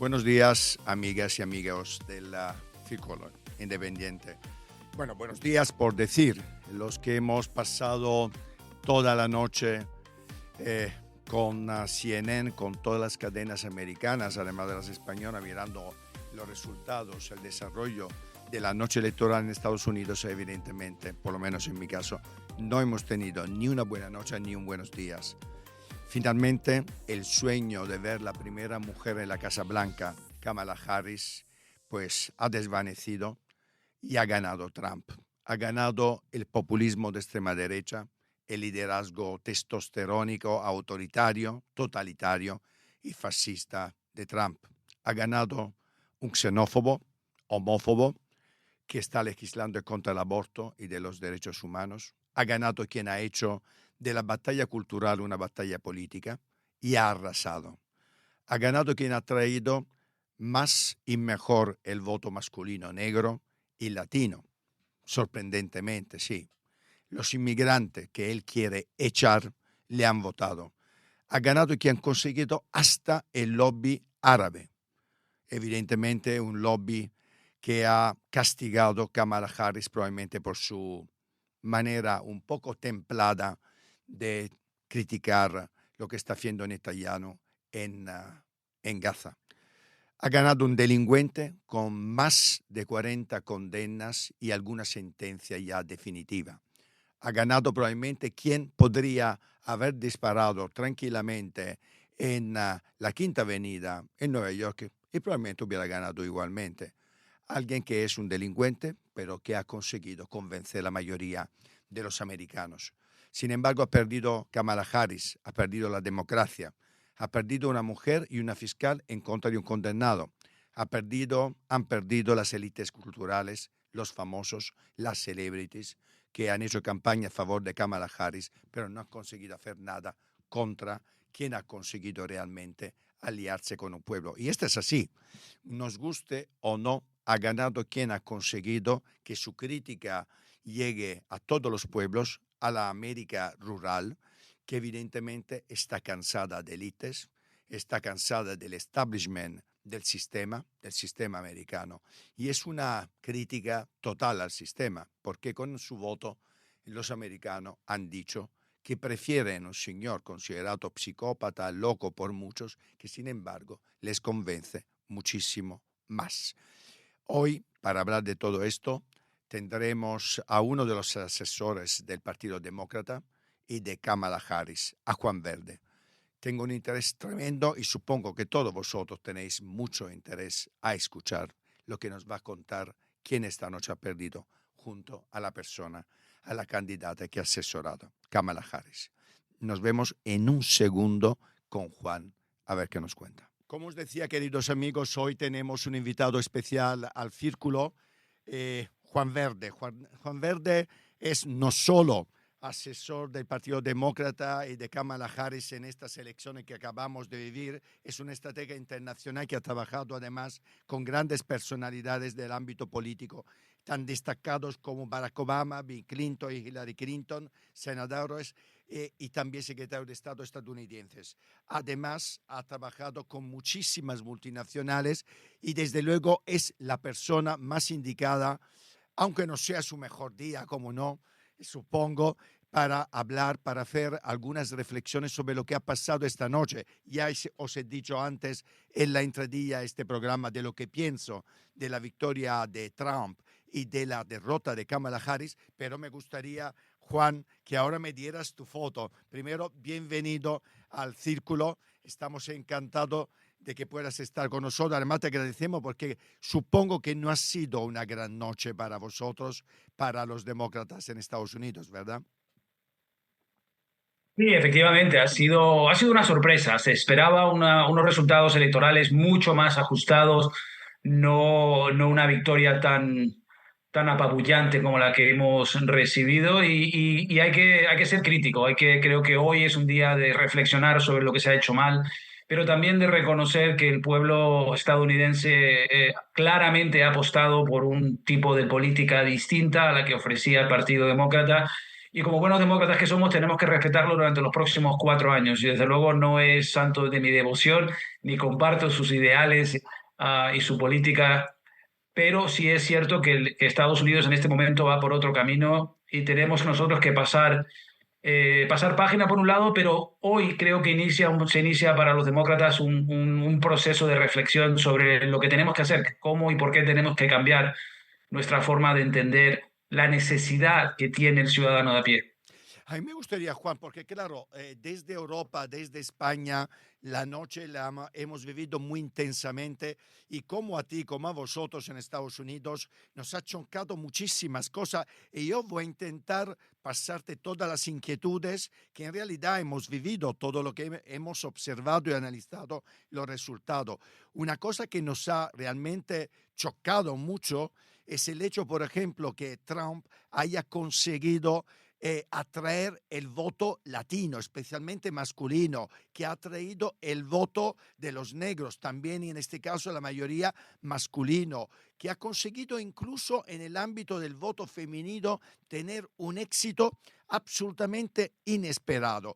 Buenos días, amigas y amigos del Círculo Independiente. Bueno, buenos días por decir, los que hemos pasado toda la noche con CNN, con todas las cadenas americanas, además de las españolas, mirando los resultados, el desarrollo de la noche electoral en Estados Unidos, evidentemente, por lo menos en mi caso, no hemos tenido ni una buena noche ni un buenos días. Finalmente, el sueño de ver la primera mujer en la Casa Blanca, Kamala Harris, pues ha desvanecido y ha ganado Trump. Ha ganado el populismo de extrema derecha, el liderazgo testosterónico, autoritario, totalitario y fascista de Trump. Ha ganado un xenófobo, homófobo, que está legislando contra el aborto y de los derechos humanos. Ha ganado quien ha hecho de la batalla cultural una batalla política y ha arrasado. Ha ganado quien ha traído más y mejor el voto masculino, negro y latino. Sorprendentemente, sí. Los inmigrantes que él quiere echar le han votado. Ha ganado quien ha conseguido hasta el lobby árabe. Evidentemente un lobby que ha castigado a Kamala Harris probablemente por su manera un poco templada de criticar lo que está haciendo Netanyahu en Gaza. Ha ganado un delincuente con más de 40 condenas y alguna sentencia ya definitiva. Ha ganado probablemente quien podría haber disparado tranquilamente en la Quinta Avenida en Nueva York y probablemente hubiera ganado igualmente. Alguien que es un delincuente, pero que ha conseguido convencer a la mayoría de los americanos. Sin embargo, ha perdido Kamala Harris, ha perdido la democracia, ha perdido una mujer y una fiscal en contra de un condenado. Han perdido las élites culturales, los famosos, las celebrities, que han hecho campaña a favor de Kamala Harris, pero no han conseguido hacer nada contra quien ha conseguido realmente aliarse con un pueblo. Y esto es así, nos guste o no, ha ganado quien ha conseguido que su crítica llegue a todos los pueblos, a la América rural, que evidentemente está cansada de élites, está cansada del establishment del sistema americano. Y es una crítica total al sistema, porque con su voto los americanos han dicho que prefieren un señor considerado psicópata, loco por muchos, que sin embargo les convence muchísimo más. Hoy, para hablar de todo esto, tendremos a uno de los asesores del Partido Demócrata y de Kamala Harris, a Juan Verde. Tengo un interés tremendo y supongo que todos vosotros tenéis mucho interés a escuchar lo que nos va a contar quién esta noche ha perdido junto a la persona, a la candidata que ha asesorado, Kamala Harris. Nos vemos en un segundo con Juan, a ver qué nos cuenta. Como os decía, queridos amigos, hoy tenemos un invitado especial al Círculo, Juan Verde. Juan Verde es no solo asesor del Partido Demócrata y de Kamala Harris en estas elecciones que acabamos de vivir, es un estratega internacional que ha trabajado además con grandes personalidades del ámbito político, tan destacados como Barack Obama, Bill Clinton y Hillary Clinton, senadores y también secretario de Estado estadounidenses. Además, ha trabajado con muchísimas multinacionales y desde luego es la persona más indicada, aunque no sea su mejor día, como no, supongo, para hablar, para hacer algunas reflexiones sobre lo que ha pasado esta noche. Ya os he dicho antes en la entradilla a este programa de lo que pienso de la victoria de Trump y de la derrota de Kamala Harris, pero me gustaría, Juan, que ahora me dieras tu foto. Primero, bienvenido al Círculo. Estamos encantados de que puedas estar con nosotros. Además, te agradecemos porque supongo que no ha sido una gran noche para vosotros, para los demócratas en Estados Unidos, ¿verdad? Sí, efectivamente, ha sido una sorpresa. Se esperaba unos resultados electorales mucho más ajustados, no una victoria tan apabullante como la que hemos recibido y hay que ser crítico. Creo que hoy es un día de reflexionar sobre lo que se ha hecho mal, pero también de reconocer que el pueblo estadounidense claramente ha apostado por un tipo de política distinta a la que ofrecía el Partido Demócrata y como buenos demócratas que somos tenemos que respetarlo durante los próximos 4 años. Y desde luego no es santo de mi devoción, ni comparto sus ideales y su política, pero sí es cierto que Estados Unidos en este momento va por otro camino y tenemos nosotros que pasar página por un lado, pero hoy creo que se inicia para los demócratas un proceso de reflexión sobre lo que tenemos que hacer, cómo y por qué tenemos que cambiar nuestra forma de entender la necesidad que tiene el ciudadano de a pie. A mí me gustaría, Juan, porque claro, desde Europa, desde España, la noche hemos vivido muy intensamente y como a ti, como a vosotros en Estados Unidos, nos ha chocado muchísimas cosas y yo voy a intentar pasarte todas las inquietudes que en realidad hemos vivido, todo lo que hemos observado y analizado los resultados. Una cosa que nos ha realmente chocado mucho es el hecho, por ejemplo, que Trump haya conseguido atraer el voto latino, especialmente masculino, que ha atraído el voto de los negros, también y en este caso la mayoría masculino, que ha conseguido incluso en el ámbito del voto femenino tener un éxito absolutamente inesperado.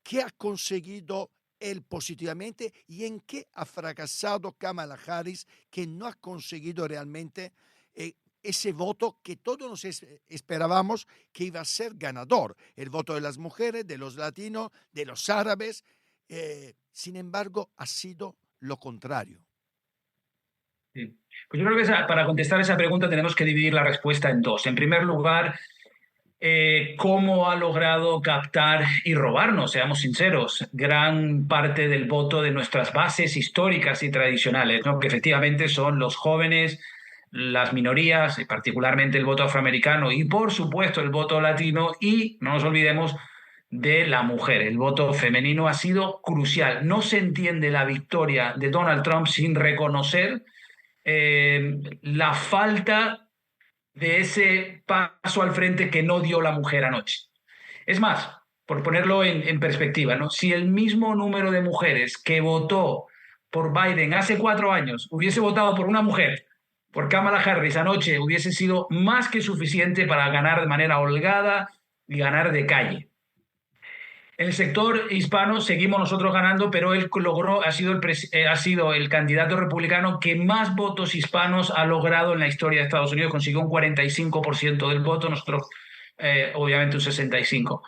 ¿Qué ha conseguido él positivamente y en qué ha fracasado Kamala Harris, que no ha conseguido realmente ese voto que todos nos esperábamos que iba a ser ganador, el voto de las mujeres, de los latinos, de los árabes? Sin embargo, ha sido lo contrario. Sí. Pues yo creo que para contestar esa pregunta tenemos que dividir la respuesta en dos. En primer lugar, cómo ha logrado captar y robarnos, seamos sinceros, gran parte del voto de nuestras bases históricas y tradicionales, ¿no? Que efectivamente son los jóvenes, las minorías, y particularmente el voto afroamericano y por supuesto el voto latino, y no nos olvidemos de la mujer. El voto femenino ha sido crucial. No se entiende la victoria de Donald Trump sin reconocer la falta de ese paso al frente que no dio la mujer anoche. Es más, por ponerlo en perspectiva, ¿no? Si el mismo número de mujeres que votó por Biden hace 4 años hubiese votado por una mujer, por Kamala Harris anoche, hubiese sido más que suficiente para ganar de manera holgada y ganar de calle. En el sector hispano seguimos nosotros ganando, pero él logró, ha sido el candidato republicano que más votos hispanos ha logrado en la historia de Estados Unidos. Consiguió un 45% del voto, nosotros obviamente un 65%.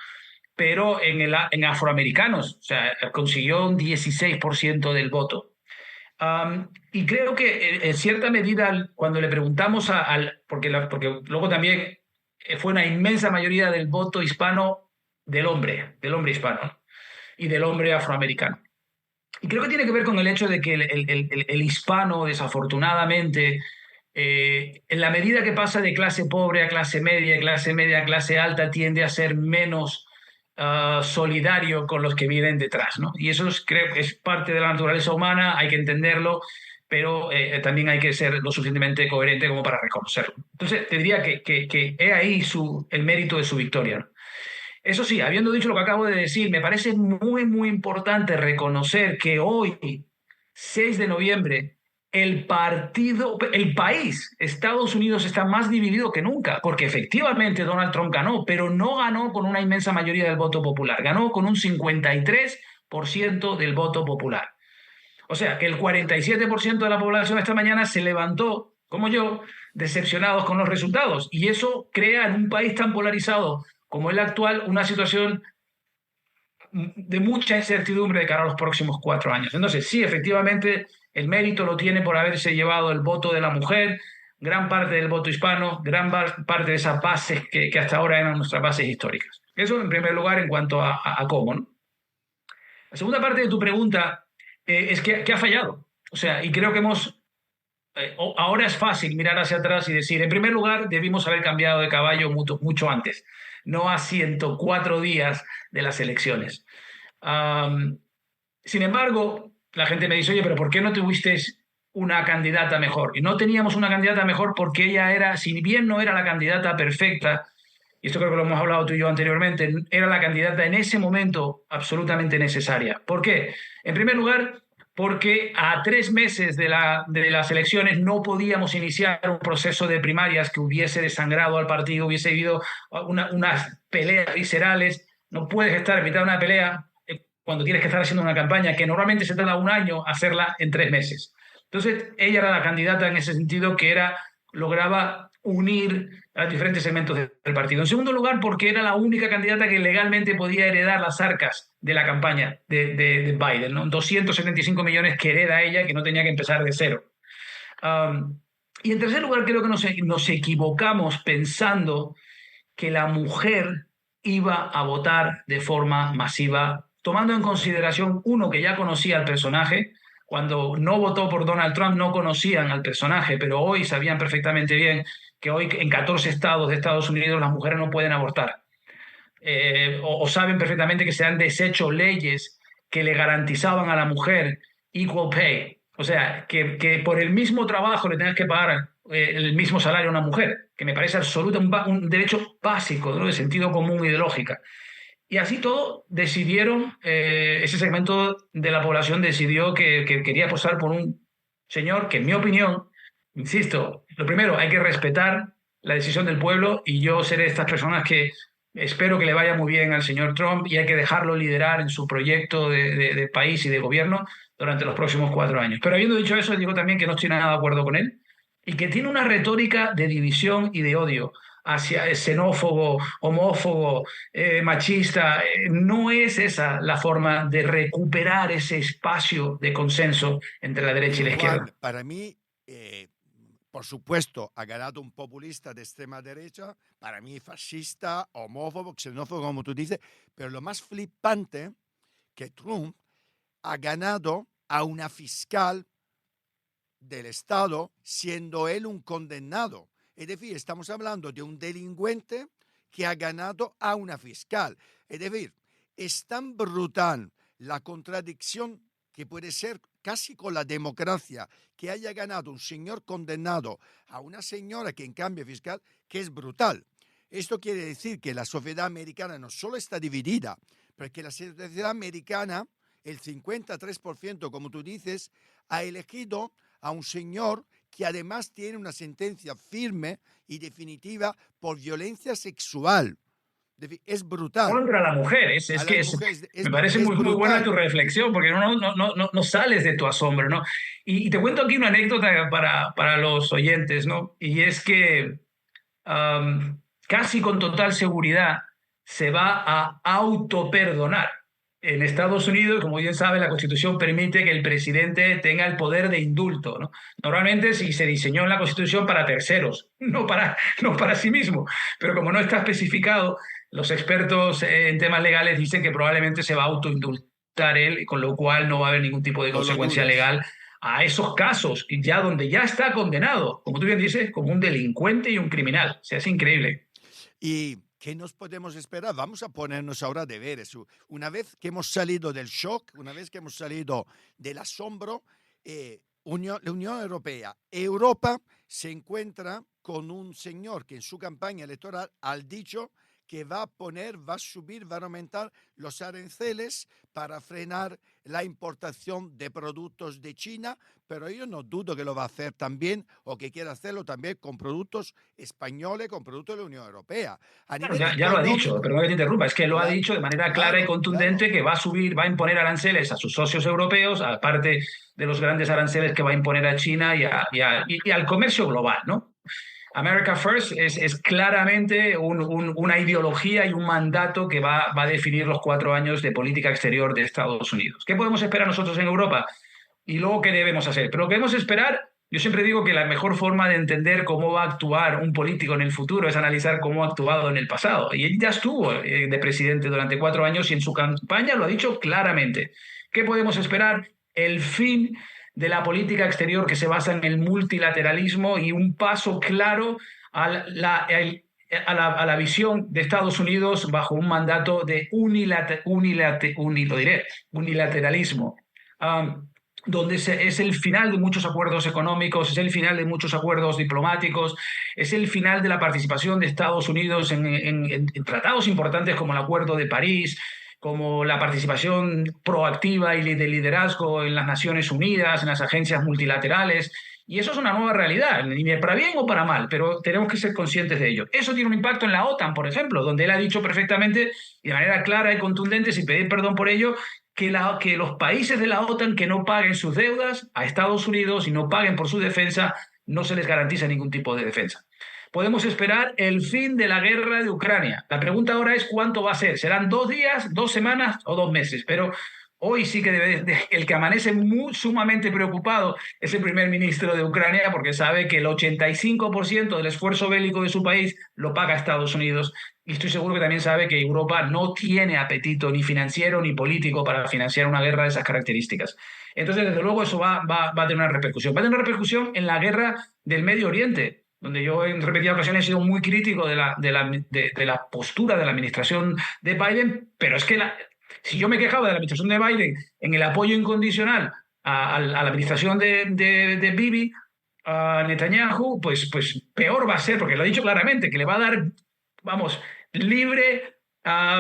Pero en afroamericanos, o sea, consiguió un 16% del voto. Y creo que en cierta medida, cuando le preguntamos porque luego también fue una inmensa mayoría del voto hispano del hombre hispano y del hombre afroamericano. Y creo que tiene que ver con el hecho de que el hispano, desafortunadamente, en la medida que pasa de clase pobre a clase media a clase alta, tiende a ser menos solidario con los que vienen detrás, ¿no? Y eso creo que es parte de la naturaleza humana, hay que entenderlo, pero también hay que ser lo suficientemente coherente como para reconocerlo. Entonces, te diría que he ahí el mérito de su victoria, ¿no? Eso sí, habiendo dicho lo que acabo de decir, me parece muy, muy importante reconocer que hoy, 6 de noviembre, el país, Estados Unidos, está más dividido que nunca, porque efectivamente Donald Trump ganó, pero no ganó con una inmensa mayoría del voto popular, ganó con un 53% del voto popular. O sea, que el 47% de la población esta mañana se levantó, como yo, decepcionados con los resultados. Y eso crea en un país tan polarizado como el actual una situación de mucha incertidumbre de cara a los próximos 4 años. Entonces, sí, efectivamente, el mérito lo tiene por haberse llevado el voto de la mujer, gran parte del voto hispano, gran parte de esas bases que hasta ahora eran nuestras bases históricas. Eso en primer lugar en cuanto a cómo, ¿no? La segunda parte de tu pregunta es que ha fallado. O sea, y creo que ahora es fácil mirar hacia atrás y decir, en primer lugar, debimos haber cambiado de caballo mucho antes, no a 104 días de las elecciones. Sin embargo, la gente me dice, oye, pero ¿por qué no tuviste una candidata mejor? Y no teníamos una candidata mejor porque ella era, si bien no era la candidata perfecta, y esto creo que lo hemos hablado tú y yo anteriormente, era la candidata en ese momento absolutamente necesaria. ¿Por qué? En primer lugar, porque a 3 meses de las elecciones no podíamos iniciar un proceso de primarias que hubiese desangrado al partido, hubiese habido unas peleas viscerales. No puedes estar en mitad de una pelea cuando tienes que estar haciendo una campaña que normalmente se tarda un año hacerla en 3 meses. Entonces, ella era la candidata en ese sentido que lograba unir a los diferentes segmentos del partido. En segundo lugar, porque era la única candidata que legalmente podía heredar las arcas de la campaña de Biden, ¿no? 275 millones que hereda ella, que no tenía que empezar de cero. Y en tercer lugar, creo que nos equivocamos pensando que la mujer iba a votar de forma masiva, tomando en consideración, uno, que ya conocía al personaje. Cuando no votó por Donald Trump no conocían al personaje, pero hoy sabían perfectamente bien que hoy en 14 estados de Estados Unidos las mujeres no pueden abortar. O saben perfectamente que se han deshecho leyes que le garantizaban a la mujer equal pay. O sea, que por el mismo trabajo le tengas que pagar el mismo salario a una mujer, que me parece un derecho básico, ¿no? De sentido común y de lógica. Y así todo decidieron, ese segmento de la población decidió que quería apostar por un señor que, en mi opinión, insisto, lo primero, hay que respetar la decisión del pueblo, y yo seré de estas personas que espero que le vaya muy bien al señor Trump, y hay que dejarlo liderar en su proyecto de país y de gobierno durante los próximos 4 años. Pero habiendo dicho eso, digo también que no estoy nada de acuerdo con él y que tiene una retórica de división y de odio hacia xenófobo, homófobo, machista. No es esa la forma de recuperar ese espacio de consenso entre la derecha y la izquierda. Para mí, por supuesto, ha ganado un populista de extrema derecha, para mí fascista, homófobo, xenófobo, como tú dices, pero lo más flipante que Trump ha ganado a una fiscal del Estado siendo él un condenado. Es decir, estamos hablando de un delincuente que ha ganado a una fiscal. Es decir, es tan brutal la contradicción que puede ser casi con la democracia, que haya ganado un señor condenado a una señora que en cambio es fiscal, que es brutal. Esto quiere decir que la sociedad americana no solo está dividida, pero que la sociedad americana, el 53%, como tú dices, ha elegido a un señor que además tiene una sentencia firme y definitiva por violencia sexual. Es brutal. Contra la mujer. Me parece muy buena tu reflexión, porque no sales de tu asombro, ¿no? Y te cuento aquí una anécdota para los oyentes, ¿no? Y es que casi con total seguridad se va a autoperdonar. En Estados Unidos, como bien sabe, la Constitución permite que el presidente tenga el poder de indulto, ¿no? Normalmente se diseñó en la Constitución para terceros, no para sí mismo. Pero como no está especificado, los expertos en temas legales dicen que probablemente se va a autoindultar él, con lo cual no va a haber ningún tipo de consecuencia legal a esos casos, ya donde ya está condenado, como tú bien dices, como un delincuente y un criminal. O sea, es increíble. Y ¿qué nos podemos esperar? Vamos a ponernos ahora deberes. Una vez que hemos salido del shock, una vez que hemos salido del asombro, la Unión Europea, Europa se encuentra con un señor que en su campaña electoral ha dicho que va a subir, va a aumentar los aranceles para frenar la importación de productos de China, pero yo no dudo que lo va a hacer también, o que quiera hacerlo también con productos españoles, con productos de la Unión Europea. Ya lo ha dicho, perdón que te interrumpa, es que lo ha dicho de manera clara y contundente, que va a subir, va a imponer aranceles a sus socios europeos, aparte de los grandes aranceles que va a imponer a China y al comercio global, ¿no? America First es claramente una ideología y un mandato que va a definir los 4 años de política exterior de Estados Unidos. ¿Qué podemos esperar nosotros en Europa? Y luego, ¿qué debemos hacer? Pero lo que debemos esperar, yo siempre digo que la mejor forma de entender cómo va a actuar un político en el futuro es analizar cómo ha actuado en el pasado. Y él ya estuvo de presidente durante 4 años y en su campaña lo ha dicho claramente. ¿Qué podemos esperar? El fin de la política exterior que se basa en el multilateralismo y un paso claro a la visión de Estados Unidos bajo un mandato de unilateralismo, donde es el final de muchos acuerdos económicos, es el final de muchos acuerdos diplomáticos, es el final de la participación de Estados Unidos en tratados importantes como el Acuerdo de París, como la participación proactiva y de liderazgo en las Naciones Unidas, en las agencias multilaterales. Y eso es una nueva realidad, ni para bien o para mal, pero tenemos que ser conscientes de ello. Eso tiene un impacto en la OTAN, por ejemplo, donde él ha dicho perfectamente y de manera clara y contundente, sin pedir perdón por ello, que los países de la OTAN que no paguen sus deudas a Estados Unidos y no paguen por su defensa, no se les garantiza ningún tipo de defensa. Podemos esperar el fin de la guerra de Ucrania. La pregunta ahora es cuánto va a ser. ¿Serán 2 días, 2 semanas o 2 meses? Pero hoy sí que el que amanece sumamente preocupado es el primer ministro de Ucrania, porque sabe que el 85% del esfuerzo bélico de su país lo paga Estados Unidos. Y estoy seguro que también sabe que Europa no tiene apetito ni financiero ni político para financiar una guerra de esas características. Entonces, desde luego, eso va a tener una repercusión. Va a tener una repercusión en la guerra del Medio Oriente, donde yo en repetidas ocasiones he sido muy crítico de la postura de la administración de Biden, pero es que si yo me quejaba de la administración de Biden en el apoyo incondicional a la administración de Bibi, a Netanyahu, pues peor va a ser, porque lo ha dicho claramente, que le va a dar, vamos, libre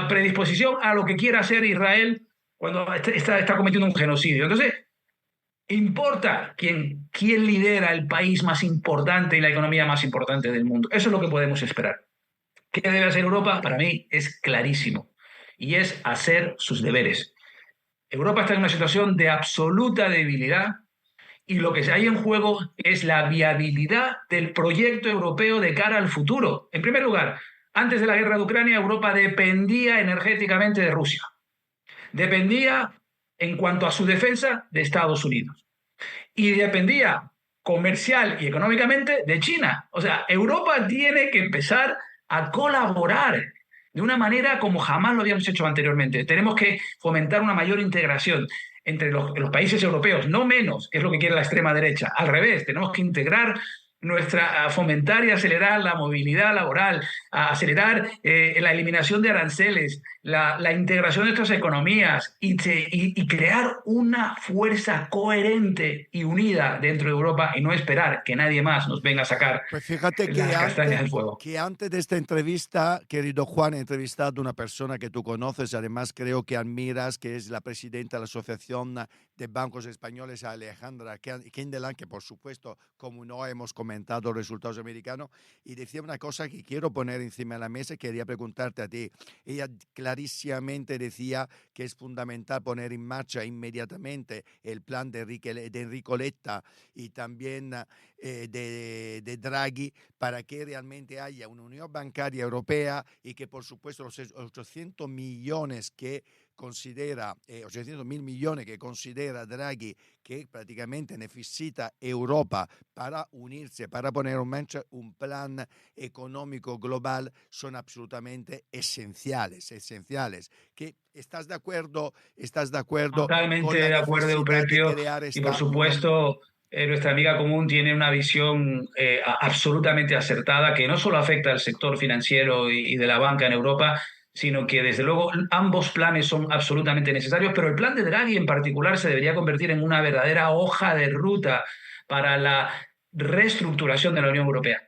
predisposición a lo que quiera hacer Israel cuando está cometiendo un genocidio. Entonces, importa quién lidera el país más importante y la economía más importante del mundo. Eso es lo que podemos esperar. ¿Qué debe hacer Europa? Para mí es clarísimo, y es hacer sus deberes. Europa está en una situación de absoluta debilidad y lo que hay en juego es la viabilidad del proyecto europeo de cara al futuro. En primer lugar, antes de la guerra de Ucrania, Europa dependía energéticamente de Rusia. Dependía, en cuanto a su defensa, de Estados Unidos. Y dependía comercial y económicamente de China. O sea, Europa tiene que empezar a colaborar de una manera como jamás lo habíamos hecho anteriormente. Tenemos que fomentar una mayor integración entre los países europeos, no menos, que es lo que quiere la extrema derecha. Al revés, tenemos que integrar a fomentar y acelerar la movilidad laboral, a acelerar la eliminación de aranceles, la integración de estas economías y crear una fuerza coherente y unida dentro de Europa y no esperar que nadie más nos venga a sacar Pues fíjate las castañas del fuego. que antes de esta entrevista, querido Juan, he entrevistado a una persona que tú conoces, además creo que admiras, que es la presidenta de la Asociación de Bancos Españoles, Alejandra Kindelan, que por supuesto, como no hemos comentado los resultados americanos, y decía una cosa que quiero poner encima de la mesa y quería preguntarte a ti. Ella clarísimamente decía que es fundamental poner en marcha inmediatamente el plan de Enrico Letta y también de Draghi para que realmente haya una unión bancaria europea y que por supuesto los 800 millones que considera, 800 mil millones que considera Draghi que prácticamente necesita Europa para unirse, para poner en marcha un plan económico global, son absolutamente esenciales. ¿Estás de acuerdo? ¿Estás de acuerdo? Totalmente de acuerdo, Euprepio, y por supuesto nuestra amiga común tiene una visión absolutamente acertada que no solo afecta al sector financiero y de la banca en Europa, sino que desde luego ambos planes son absolutamente necesarios, pero el plan de Draghi en particular se debería convertir en una verdadera hoja de ruta para la reestructuración de la Unión Europea.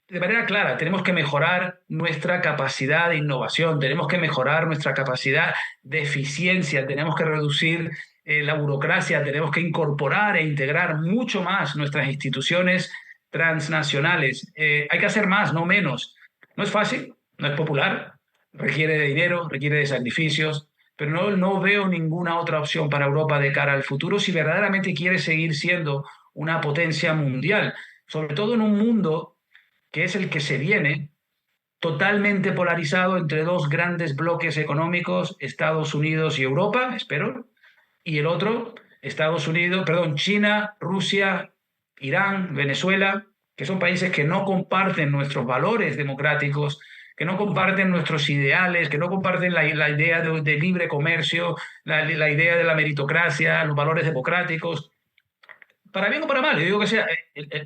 De manera clara, tenemos que mejorar nuestra capacidad de innovación, tenemos que mejorar nuestra capacidad de eficiencia, tenemos que reducir la burocracia, tenemos que incorporar e integrar mucho más nuestras instituciones transnacionales. Hay que hacer más, no menos. No es fácil, no es popular, requiere de dinero, requiere de sacrificios, pero no veo ninguna otra opción para Europa de cara al futuro si verdaderamente quiere seguir siendo una potencia mundial, sobre todo en un mundo que es el que se viene, totalmente polarizado entre dos grandes bloques económicos, Estados Unidos y Europa, espero, y el otro, China, Rusia, Irán, Venezuela, que son países que no comparten nuestros valores democráticos, que no comparten nuestros ideales, que no comparten la idea de libre comercio, la idea de la meritocracia, los valores democráticos, para bien o para mal, yo digo que sea,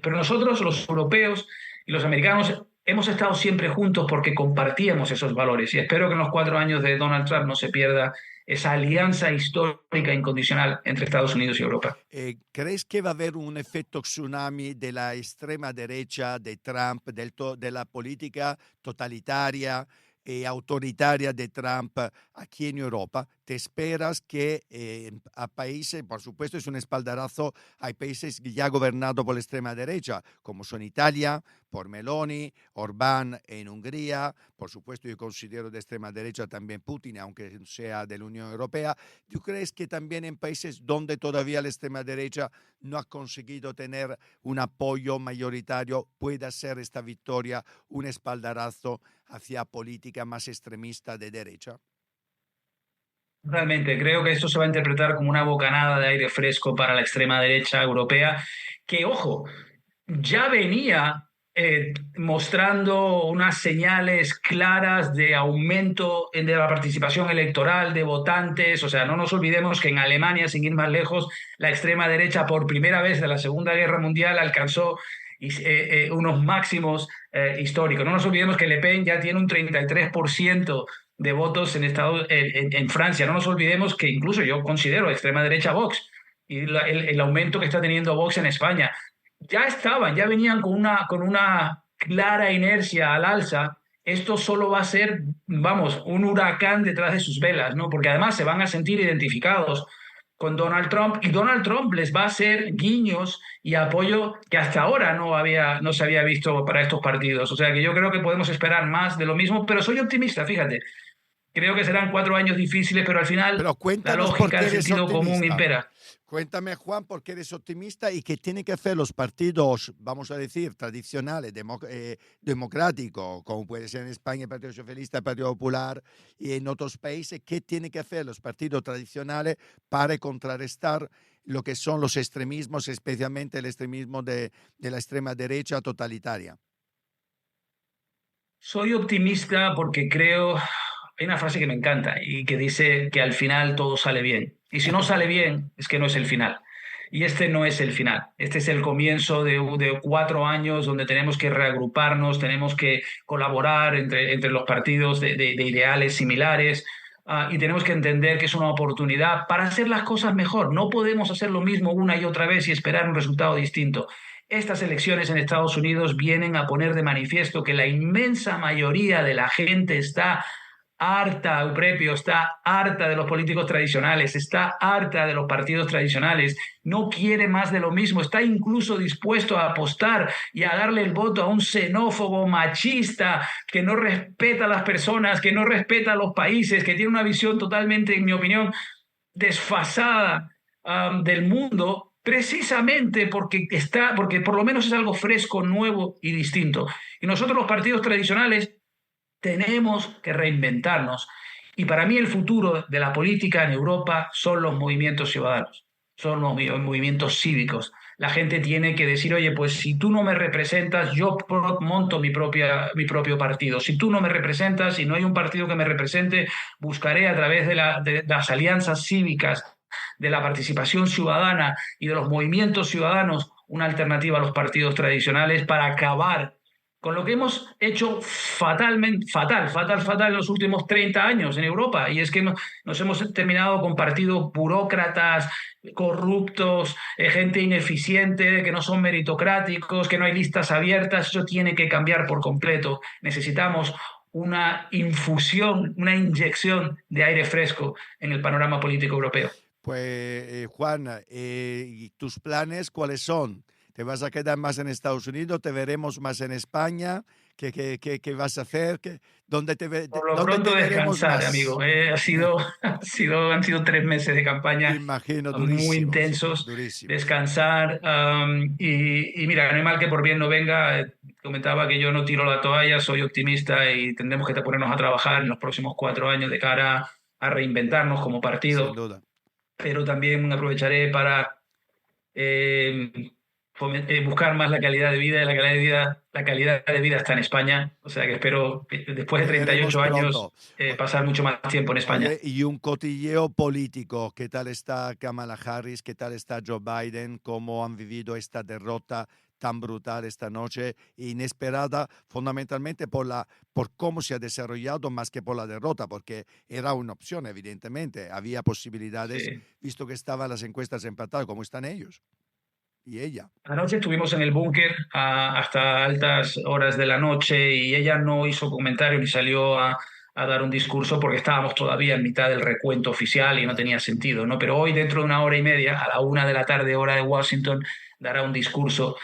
pero nosotros, los europeos y los americanos, hemos estado siempre juntos porque compartíamos esos valores y espero que en los 4 años de Donald Trump no se pierda esa alianza histórica incondicional entre Estados Unidos y Europa. ¿Crees que va a haber un efecto tsunami de la extrema derecha, de Trump, de la política totalitaria autoritaria de Trump aquí en Europa, ¿te esperas que a países, por supuesto es un espaldarazo, hay países ya gobernados por la extrema derecha, como son Italia, por Meloni, Orbán en Hungría, por supuesto yo considero de extrema derecha también Putin, aunque sea de la Unión Europea? ¿Tú crees que también en países donde todavía la extrema derecha no ha conseguido tener un apoyo mayoritario, pueda ser esta victoria un espaldarazo hacia política más extremista de derecha? Realmente, creo que esto se va a interpretar como una bocanada de aire fresco para la extrema derecha europea, que, ojo, ya venía mostrando unas señales claras de aumento de la participación electoral de votantes. O sea, no nos olvidemos que en Alemania, sin ir más lejos, la extrema derecha por primera vez de la Segunda Guerra Mundial alcanzó unos máximos históricos. No nos olvidemos que Le Pen ya tiene un 33% de votos en Francia. No nos olvidemos que incluso yo considero extrema derecha Vox y el aumento que está teniendo Vox en España. Ya venían con una clara inercia al alza. Esto solo va a ser, vamos, un huracán detrás de sus velas, ¿no? Porque además se van a sentir identificados con Donald Trump y Donald Trump les va a hacer guiños y apoyo que hasta ahora no se había visto para estos partidos. O sea que yo creo que podemos esperar más de lo mismo, pero soy optimista, fíjate. Creo que serán 4 años difíciles, pero al final Pero la cuéntanos por lógica, qué el eres sentido común optimista. impera. Cuéntame, Juan, por qué eres optimista y qué tienen que hacer los partidos, vamos a decir, tradicionales, democráticos, como puede ser en España el Partido Socialista, el Partido Popular y en otros países, qué tienen que hacer los partidos tradicionales para contrarrestar lo que son los extremismos, especialmente el extremismo de la extrema derecha totalitaria. Soy optimista porque creo, hay una frase que me encanta y que dice que al final todo sale bien. Y si no sale bien, es que no es el final. Y este no es el final. Este es el comienzo de 4 años donde tenemos que reagruparnos, tenemos que colaborar entre los partidos de ideales similares. Y tenemos que entender que es una oportunidad para hacer las cosas mejor. No podemos hacer lo mismo una y otra vez y esperar un resultado distinto. Estas elecciones en Estados Unidos vienen a poner de manifiesto que la inmensa mayoría de la gente está harta, Euprepio, está harta de los políticos tradicionales, está harta de los partidos tradicionales, no quiere más de lo mismo, está incluso dispuesto a apostar y a darle el voto a un xenófobo machista que no respeta a las personas, que no respeta a los países, que tiene una visión totalmente, en mi opinión, desfasada del mundo, precisamente porque por lo menos es algo fresco, nuevo y distinto. Y nosotros los partidos tradicionales tenemos que reinventarnos. Y para mí el futuro de la política en Europa son los movimientos ciudadanos, son los movimientos cívicos. La gente tiene que decir, oye, pues si tú no me representas, yo monto mi propio partido. Si tú no me representas, si no hay un partido que me represente, buscaré a través de las alianzas cívicas, de la participación ciudadana y de los movimientos ciudadanos una alternativa a los partidos tradicionales para acabar con lo que hemos hecho fatal en los últimos 30 años en Europa. Y es que nos hemos terminado con partidos burócratas, corruptos, gente ineficiente, que no son meritocráticos, que no hay listas abiertas. Eso tiene que cambiar por completo. Necesitamos una infusión, una inyección de aire fresco en el panorama político europeo. Pues, Juan, ¿y tus planes cuáles son? ¿Te vas a quedar más en Estados Unidos? ¿Te veremos más en España? ¿Qué vas a hacer? ¿Dónde te, Por lo dónde pronto te veremos descansar, más? amigo. Han sido 3 meses de campaña Imagino, muy durísimos, intensos. durísimos. Descansar. Y mira, no hay mal que por bien no venga. Comentaba que yo no tiro la toalla, soy optimista y tendremos que ponernos a trabajar en los próximos 4 años de cara a reinventarnos como Sin partido. duda. Pero también aprovecharé para eh, buscar más la calidad de vida. La calidad de vida está en España, o sea que espero, después de Te veremos 38 años, pronto. pasar mucho más tiempo en España. Oye, y un cotilleo político. ¿Qué tal está Kamala Harris? ¿Qué tal está Joe Biden? ¿Cómo han vivido esta derrota tan brutal esta noche, inesperada, fundamentalmente por cómo se ha desarrollado más que por la derrota, porque era una opción, evidentemente. Había posibilidades, Sí. visto que estaban las encuestas empatadas, como están ellos. ¿Y ella? Anoche estuvimos en el búnker hasta altas horas de la noche y ella no hizo comentario ni salió a dar un discurso porque estábamos todavía en mitad del recuento oficial y no tenía sentido, ¿no? Pero hoy, dentro de una hora y media, a la 1 de la tarde, hora de Washington, dará un discurso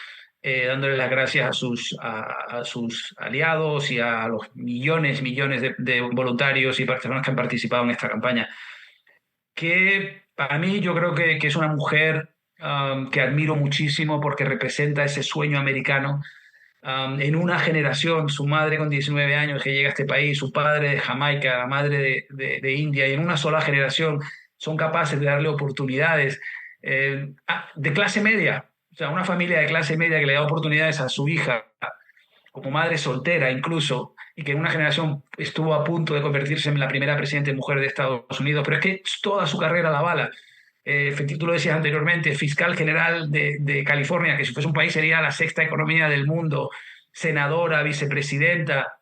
dándole las gracias a sus aliados y a los millones de voluntarios y personas que han participado en esta campaña, que para mí yo creo que es una mujer que admiro muchísimo porque representa ese sueño americano. En una generación, su madre con 19 años que llega a este país, su padre de Jamaica, la madre de India, y en una sola generación son capaces de darle oportunidades de clase media, o sea, una familia de clase media que le da oportunidades a su hija como madre soltera incluso, y que en una generación estuvo a punto de convertirse en la primera presidenta mujer de Estados Unidos, pero es que toda su carrera la bala. Tú lo decías anteriormente, fiscal general de California, que si fuese un país sería la sexta economía del mundo, senadora, vicepresidenta,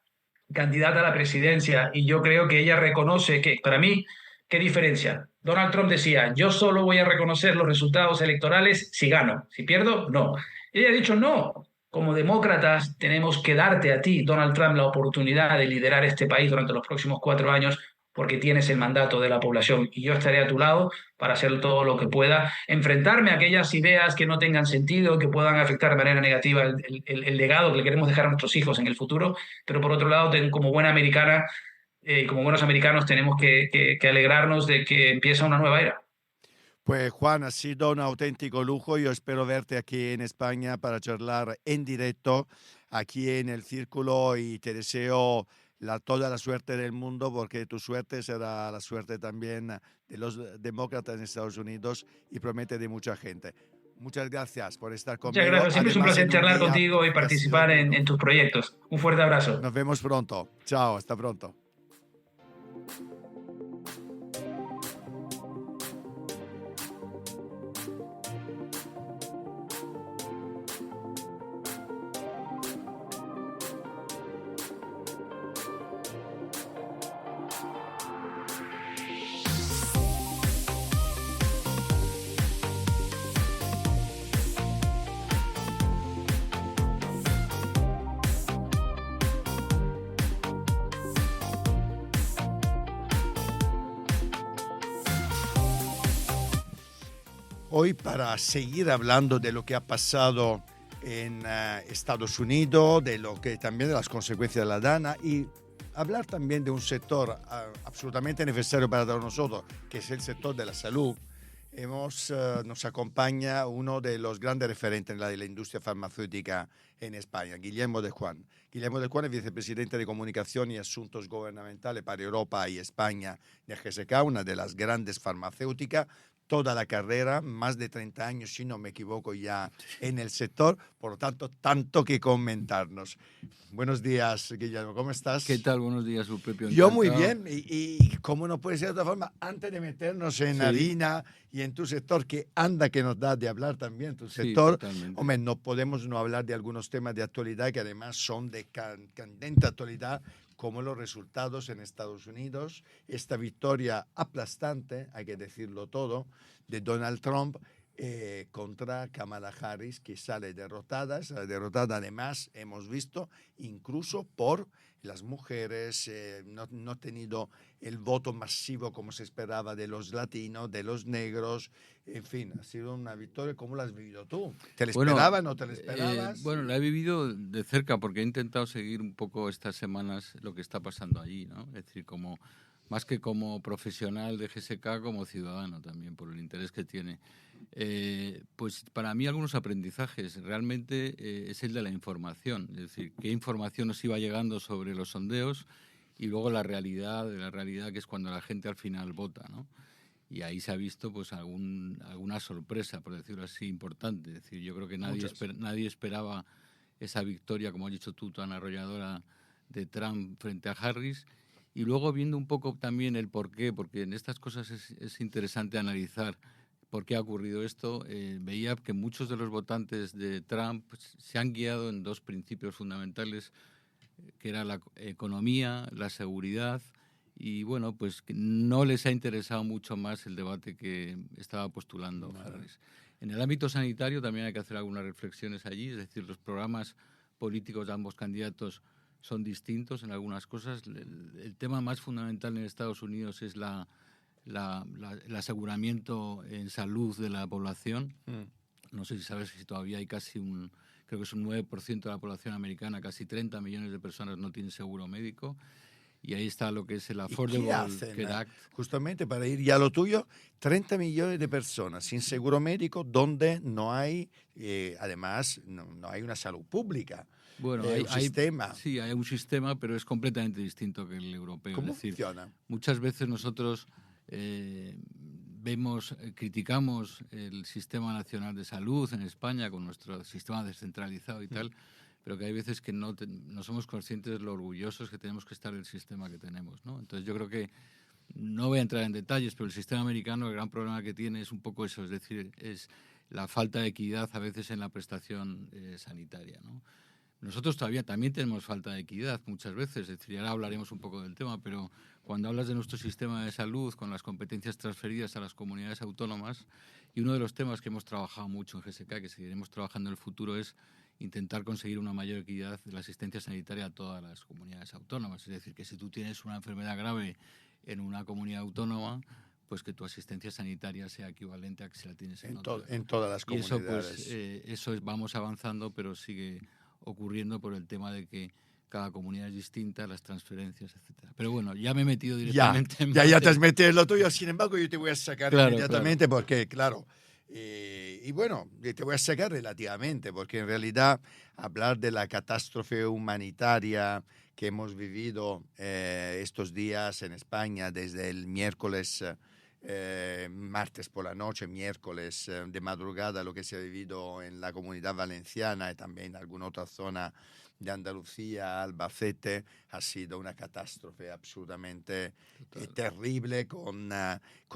candidata a la presidencia, y yo creo que ella reconoce que, para mí, ¿qué diferencia? Donald Trump decía, yo solo voy a reconocer los resultados electorales si gano, si pierdo, no. Y ella ha dicho, no, como demócratas tenemos que darte a ti, Donald Trump, la oportunidad de liderar este país durante los próximos 4 años porque tienes el mandato de la población y yo estaré a tu lado para hacer todo lo que pueda, enfrentarme a aquellas ideas que no tengan sentido, que puedan afectar de manera negativa el legado que le queremos dejar a nuestros hijos en el futuro, pero por otro lado, como buena americana y como buenos americanos tenemos que alegrarnos de que empieza una nueva era. Pues Juan, ha sido un auténtico lujo. Yo espero verte aquí en España para charlar en directo aquí en el Círculo y te deseo toda la suerte del mundo porque tu suerte será la suerte también de los demócratas en Estados Unidos y promete de mucha gente. Muchas gracias por estar Muchas conmigo. gracias, siempre es un Además, placer en un charlar día contigo y que ha sido participar en duro. tus proyectos. Un fuerte abrazo. Nos vemos pronto. Chao, hasta pronto. Hoy para seguir hablando de lo que ha pasado en Estados Unidos, de lo que también de las consecuencias de la DANA y hablar también de un sector absolutamente necesario para todos nosotros, que es el sector de la salud. Nos acompaña uno de los grandes referentes de la industria farmacéutica en España, Guillermo de Juan. Guillermo de Juan es vicepresidente de Comunicación y Asuntos Gubernamentales para Europa y España de GSK, una de las grandes farmacéuticas. Toda la carrera, más de 30 años, si no me equivoco, ya en el sector, por lo tanto, tanto que comentarnos. Buenos días, Guillermo, ¿cómo estás? ¿Qué tal? Buenos días, su propio Yo muy bien, y cómo no puede ser de otra forma, antes de meternos en Sí. harina y en tu sector, que anda que nos da de hablar también, tu Sí, sector, totalmente. hombre, no podemos no hablar de algunos temas de actualidad que además son de candente actualidad, como los resultados en Estados Unidos, esta victoria aplastante, hay que decirlo todo, de Donald Trump contra Kamala Harris, que sale derrotada además, hemos visto, incluso por las mujeres, no ha tenido el voto masivo como se esperaba de los latinos, de los negros, en fin, ha sido una victoria. ¿Cómo la has vivido tú? ¿Te la esperabas, no te la esperabas? Bueno, la he vivido de cerca porque he intentado seguir un poco estas semanas lo que está pasando allí, ¿no? Es decir, más que como profesional de GSK, como ciudadano también, por el interés que tiene. Pues para mí algunos aprendizajes realmente es el de la información, es decir, qué información nos iba llegando sobre los sondeos y luego la realidad que es cuando la gente al final vota, ¿no? Y ahí se ha visto pues alguna sorpresa, por decirlo así, importante. Es decir, yo creo que nadie esperaba esa victoria, como has dicho tú, tan arrolladora de Trump frente a Harris. Y luego viendo un poco también el porqué, porque en estas cosas es interesante analizar por qué ha ocurrido esto. Veía que muchos de los votantes de Trump pues, se han guiado en dos principios fundamentales, que era la economía, la seguridad, y bueno, pues que no les ha interesado mucho más el debate que estaba postulando Harris. En el ámbito sanitario también hay que hacer algunas reflexiones allí, es decir, los programas políticos de ambos candidatos son distintos en algunas cosas. El tema más fundamental en Estados Unidos es el aseguramiento en salud de la población. No sé si sabes si todavía hay creo que es un 9% de la población americana, casi 30 millones de personas no tienen seguro médico. Y ahí está lo que es el Affordable Care Act. Justamente para ir ya a lo tuyo, 30 millones de personas sin seguro médico donde no hay, además, no hay una salud pública. Bueno, sistema. Sí, hay un sistema, pero es completamente distinto que el europeo. ¿Cómo es decir, funciona? Muchas veces nosotros criticamos el Sistema Nacional de Salud en España con nuestro sistema descentralizado y tal, pero que hay veces que no somos conscientes de lo orgullosos que tenemos que estar del sistema que tenemos, ¿no? Entonces yo creo que, no voy a entrar en detalles, pero el sistema americano, el gran problema que tiene es un poco eso, es decir, es la falta de equidad a veces en la prestación sanitaria, ¿no? Nosotros también tenemos falta de equidad muchas veces, es decir, ahora hablaremos un poco del tema, pero cuando hablas de nuestro sistema de salud con las competencias transferidas a las comunidades autónomas, y uno de los temas que hemos trabajado mucho en GSK, que seguiremos trabajando en el futuro, es intentar conseguir una mayor equidad de la asistencia sanitaria a todas las comunidades autónomas. Es decir, que si tú tienes una enfermedad grave en una comunidad autónoma, pues que tu asistencia sanitaria sea equivalente a que si la tienes en otra. En todas las comunidades. Y eso, vamos avanzando, pero sigue ocurriendo por el tema de que cada comunidad es distinta, las transferencias, etcétera. Pero bueno, ya me he metido directamente ya te has metido en lo tuyo. Sin embargo, yo te voy a sacar inmediatamente claro. Porque, claro, y bueno, te voy a sacar relativamente, porque en realidad hablar de la catástrofe humanitaria que hemos vivido estos días en España desde el miércoles, martes por la noche, miércoles de madrugada, lo que se ha vivido en la Comunidad Valenciana y también en alguna otra zona de Andalucía, Albacete, ha sido una catástrofe absolutamente terrible, con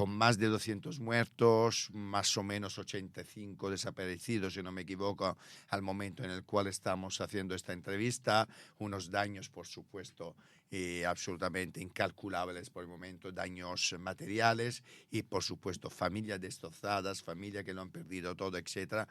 más de 200 muertos, más o menos 85 desaparecidos, si no me equivoco, al momento en el cual estamos haciendo esta entrevista, unos daños, por supuesto, absolutamente incalculables por el momento, daños materiales y, por supuesto, familias destrozadas, familias que lo han perdido todo, etcétera.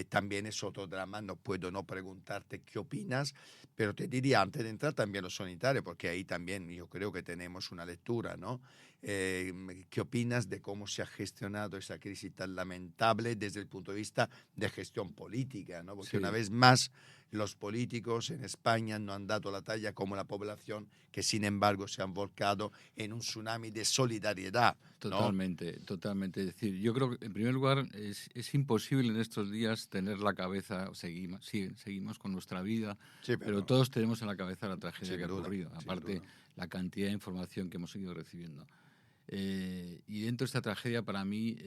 También es otro drama, no puedo no preguntarte qué opinas, pero te diría antes de entrar también lo sanitario, porque ahí también yo creo que tenemos una lectura, ¿no? ¿Qué opinas de cómo se ha gestionado esa crisis tan lamentable desde el punto de vista de gestión política, ¿no? Porque una vez más los políticos en España no han dado la talla como la población, que sin embargo se han volcado en un tsunami de solidaridad, ¿no? Totalmente. Es decir, yo creo que en primer lugar es imposible en estos días tener la cabeza, seguimos con nuestra vida, pero todos tenemos en la cabeza la tragedia que ha ocurrido, aparte la cantidad de información que hemos ido recibiendo. Y dentro de esta tragedia, para mí,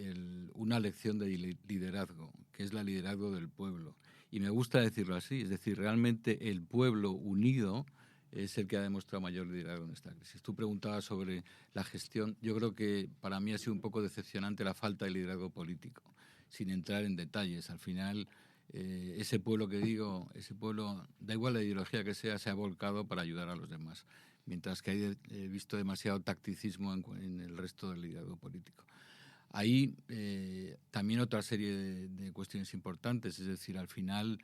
una lección de liderazgo, que es la liderazgo del pueblo. Y me gusta decirlo así, es decir, realmente el pueblo unido es el que ha demostrado mayor liderazgo en esta crisis. Tú preguntabas sobre la gestión. Yo creo que para mí ha sido un poco decepcionante la falta de liderazgo político, sin entrar en detalles. Al final, ese pueblo, da igual la ideología que sea, se ha volcado para ayudar a los demás, mientras que he visto demasiado tacticismo en el resto del liderazgo político. Ahí también otra serie de cuestiones importantes, es decir, al final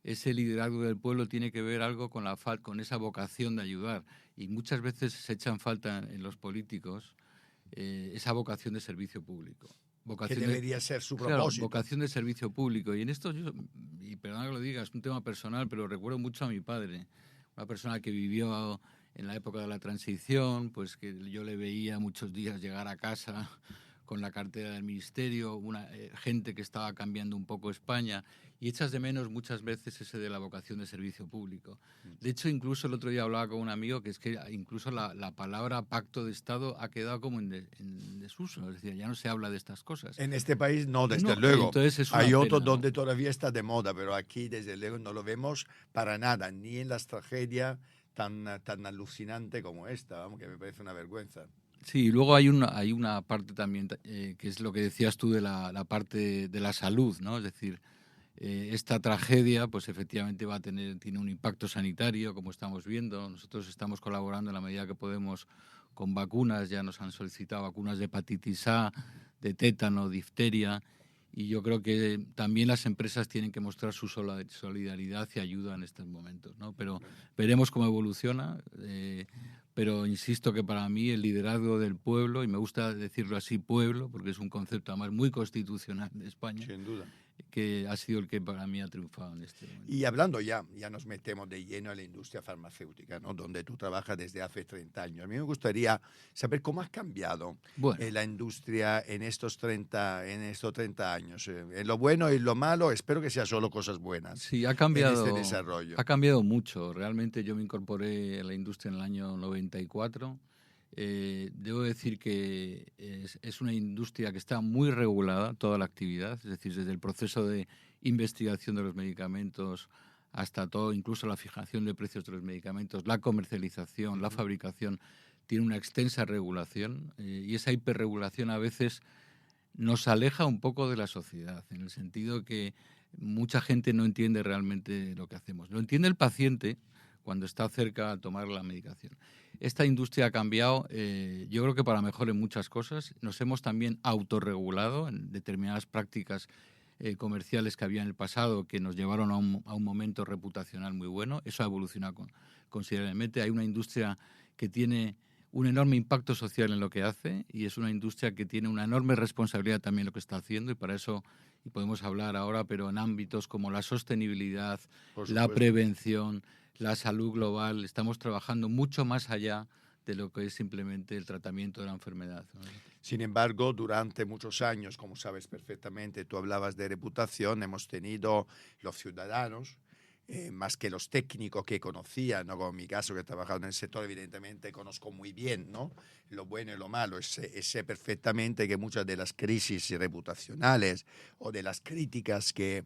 ese liderazgo del pueblo tiene que ver algo con esa vocación de ayudar, y muchas veces se echa en falta en los políticos esa vocación de servicio público. Que debería ser su propósito. Claro, vocación de servicio público. Y en esto, y perdona que lo diga, es un tema personal, pero recuerdo mucho a mi padre, una persona que vivió en la época de la transición, pues que yo le veía muchos días llegar a casa con la cartera del ministerio, gente que estaba cambiando un poco España, y echas de menos muchas veces ese de la vocación de servicio público. De hecho, incluso el otro día hablaba con un amigo que es que incluso la palabra pacto de Estado ha quedado como en desuso, es decir, ya no se habla de estas cosas. En este país no, desde luego. Hay otros pena, donde todavía está de moda, pero aquí desde luego no lo vemos para nada, ni en las tragedias tan alucinante como esta, vamos, que me parece una vergüenza. Sí, y luego hay una parte también que es lo que decías tú de la parte de la salud, ¿no? Es decir, esta tragedia, pues efectivamente tiene un impacto sanitario, como estamos viendo. Nosotros estamos colaborando en la medida que podemos con vacunas, ya nos han solicitado vacunas de hepatitis A, de tétano, difteria, Y yo creo que también las empresas tienen que mostrar su solidaridad y ayuda en estos momentos, ¿no? Pero veremos cómo evoluciona. Pero insisto que para mí el liderazgo del pueblo, y me gusta decirlo así, pueblo, porque es un concepto además muy constitucional de España, Sin duda. que ha sido el que para mí ha triunfado en este momento. Y hablando ya nos metemos de lleno en la industria farmacéutica, ¿no? Donde tú trabajas desde hace 30 años. A mí me gustaría saber cómo ha cambiado la industria en estos 30 años. En lo bueno y en lo malo, espero que sea solo cosas buenas. Sí, ha cambiado, en este desarrollo. Ha cambiado mucho. Realmente yo me incorporé a la industria en el año 94. Debo decir que es una industria que está muy regulada, toda la actividad, es decir, desde el proceso de investigación de los medicamentos hasta todo, incluso la fijación de precios de los medicamentos, la comercialización, la fabricación, tiene una extensa regulación y esa hiperregulación a veces nos aleja un poco de la sociedad, en el sentido que mucha gente no entiende realmente lo que hacemos. Lo entiende el paciente cuando está cerca a tomar la medicación. Esta industria ha cambiado, yo creo que para mejor en muchas cosas. Nos hemos también autorregulado en determinadas prácticas comerciales que había en el pasado que nos llevaron a un momento reputacional muy bueno. Eso ha evolucionado considerablemente. Hay una industria que tiene un enorme impacto social en lo que hace y es una industria que tiene una enorme responsabilidad también en lo que está haciendo y para eso, y podemos hablar ahora, pero en ámbitos como la sostenibilidad, la prevención, la salud global, estamos trabajando mucho más allá de lo que es simplemente el tratamiento de la enfermedad, ¿no? Sin embargo, durante muchos años, como sabes perfectamente, tú hablabas de reputación, hemos tenido los ciudadanos, más que los técnicos que conocían, ¿no? Como en mi caso, que he trabajado en el sector, evidentemente conozco muy bien, ¿no? Lo bueno y lo malo. Sé perfectamente que muchas de las crisis reputacionales o de las críticas que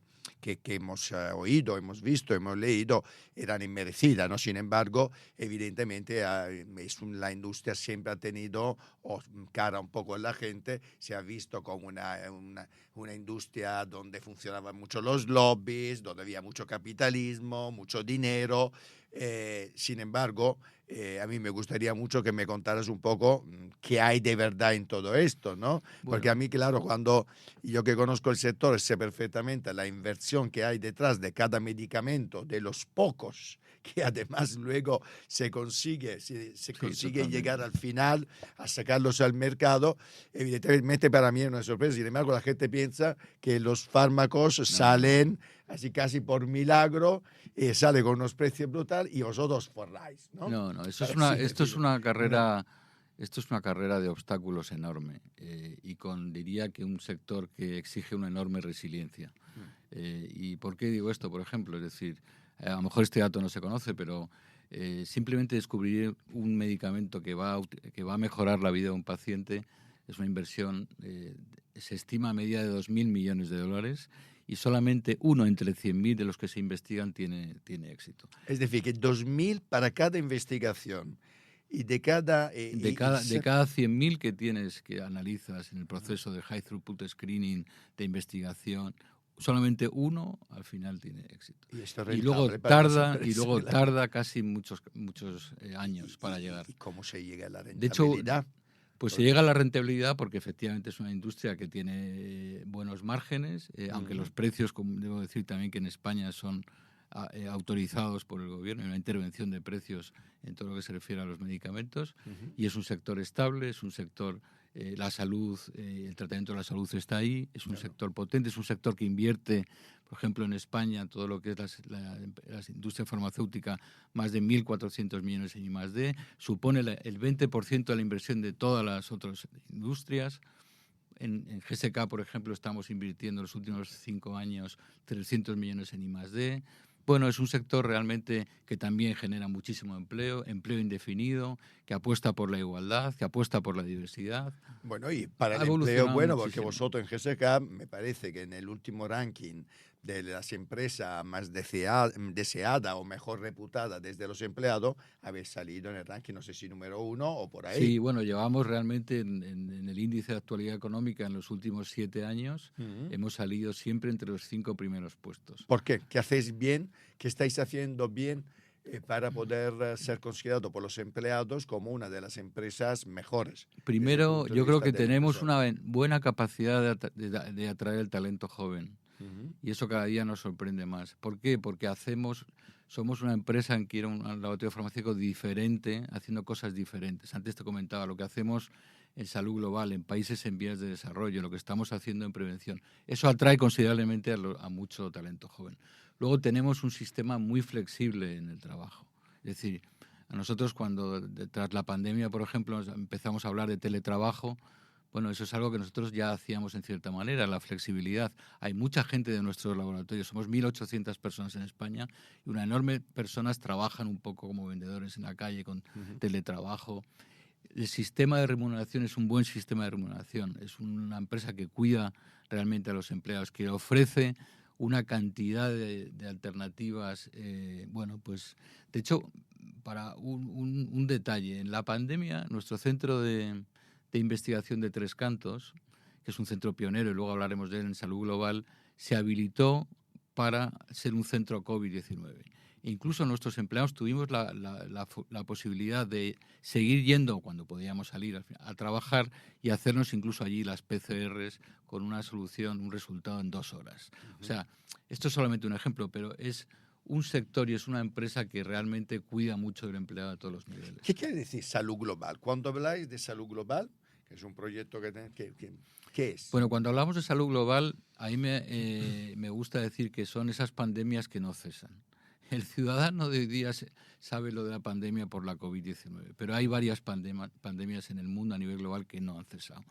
hemos oído, hemos visto, hemos leído, eran inmerecidas, ¿no? Sin embargo, evidentemente la industria siempre ha tenido cara un poco en la gente, se ha visto como una industria donde funcionaban mucho los lobbies, donde había mucho capitalismo, mucho dinero. Sin embargo, a mí me gustaría mucho que me contaras un poco qué hay de verdad en todo esto, ¿no? Porque a mí, claro, cuando yo que conozco el sector, sé perfectamente la inversión que hay detrás de cada medicamento, de los pocos que además luego se consigue llegar al final a sacarlos al mercado. Evidentemente para mí es una sorpresa. Sin embargo, la gente piensa que los fármacos salen así casi por milagro, sale con unos precios brutales y vosotros forráis, ¿no? No, esto es una carrera de obstáculos enorme y diría que un sector que exige una enorme resiliencia. ¿Y por qué digo esto? Por ejemplo, es decir, a lo mejor este dato no se conoce, pero simplemente descubrir un medicamento que va a mejorar la vida de un paciente es una inversión, se estima a media de 2.000 millones de dólares y solamente uno entre 100.000 de los que se investigan tiene éxito. Es decir, que 2.000 para cada investigación. Y de cada 100.000 que tienes, que analizas en el proceso de high throughput screening de investigación, solamente uno al final tiene éxito. Y luego tarda casi muchos años para llegar. ¿Y cómo se llega a la rentabilidad? De hecho, pues se llega a la rentabilidad porque efectivamente es una industria que tiene buenos márgenes, aunque los precios, como debo decir también que en España son autorizados por el gobierno, hay una intervención de precios en todo lo que se refiere a los medicamentos, y es un sector estable, es un sector, la salud, el tratamiento de la salud está ahí, es un sector potente, es un sector que invierte, por ejemplo, en España, todo lo que es la industria farmacéutica, más de 1.400 millones en I+D, supone el 20% de la inversión de todas las otras industrias. En GSK, por ejemplo, estamos invirtiendo en los últimos 5 años 300 millones en I+D. Bueno, es un sector realmente que también genera muchísimo empleo indefinido, que apuesta por la igualdad, que apuesta por la diversidad. Bueno, y para el empleo, bueno, porque vosotros en GSK, me parece que en el último ranking de las empresas más deseada o mejor reputada desde los empleados, habéis salido en el ranking, no sé si número 1 o por ahí. Sí, bueno, llevamos realmente en el índice de actualidad económica en los últimos 7 años, hemos salido siempre entre los 5 primeros puestos. ¿Por qué? ¿Qué hacéis bien? ¿Qué estáis haciendo bien? para poder ser considerado por los empleados como una de las empresas mejores. Primero, yo creo que tenemos una buena capacidad de atraer el talento joven. Y eso cada día nos sorprende más. ¿Por qué? Porque somos una empresa en que era un laboratorio farmacéutico diferente, haciendo cosas diferentes. Antes te comentaba lo que hacemos en salud global, en países en vías de desarrollo, lo que estamos haciendo en prevención. Eso atrae considerablemente a mucho talento joven. Luego tenemos un sistema muy flexible en el trabajo. Es decir, a nosotros cuando tras la pandemia, por ejemplo, empezamos a hablar de teletrabajo, bueno, eso es algo que nosotros ya hacíamos en cierta manera, la flexibilidad. Hay mucha gente de nuestros laboratorios, somos 1.800 personas en España y una enorme personas trabajan un poco como vendedores en la calle con teletrabajo. El sistema de remuneración es un buen sistema de remuneración, es una empresa que cuida realmente a los empleados, que ofrece una cantidad de alternativas. Bueno, pues de hecho, para un detalle, en la pandemia nuestro centro de investigación de Tres Cantos, que es un centro pionero, y luego hablaremos de él en salud global, se habilitó para ser un centro COVID-19. Incluso nuestros empleados tuvimos la posibilidad de seguir yendo cuando podíamos salir a trabajar y hacernos incluso allí las PCRs con una solución, un resultado en 2 horas. O sea, esto es solamente un ejemplo, pero es un sector y es una empresa que realmente cuida mucho del empleado a todos los niveles. ¿Qué quiere decir salud global? Cuando habláis de salud global, que es un proyecto ¿qué es? Bueno, cuando hablamos de salud global, a mí me gusta decir que son esas pandemias que no cesan. El ciudadano de hoy día sabe lo de la pandemia por la COVID-19, pero hay varias pandemias en el mundo a nivel global que no han cesado.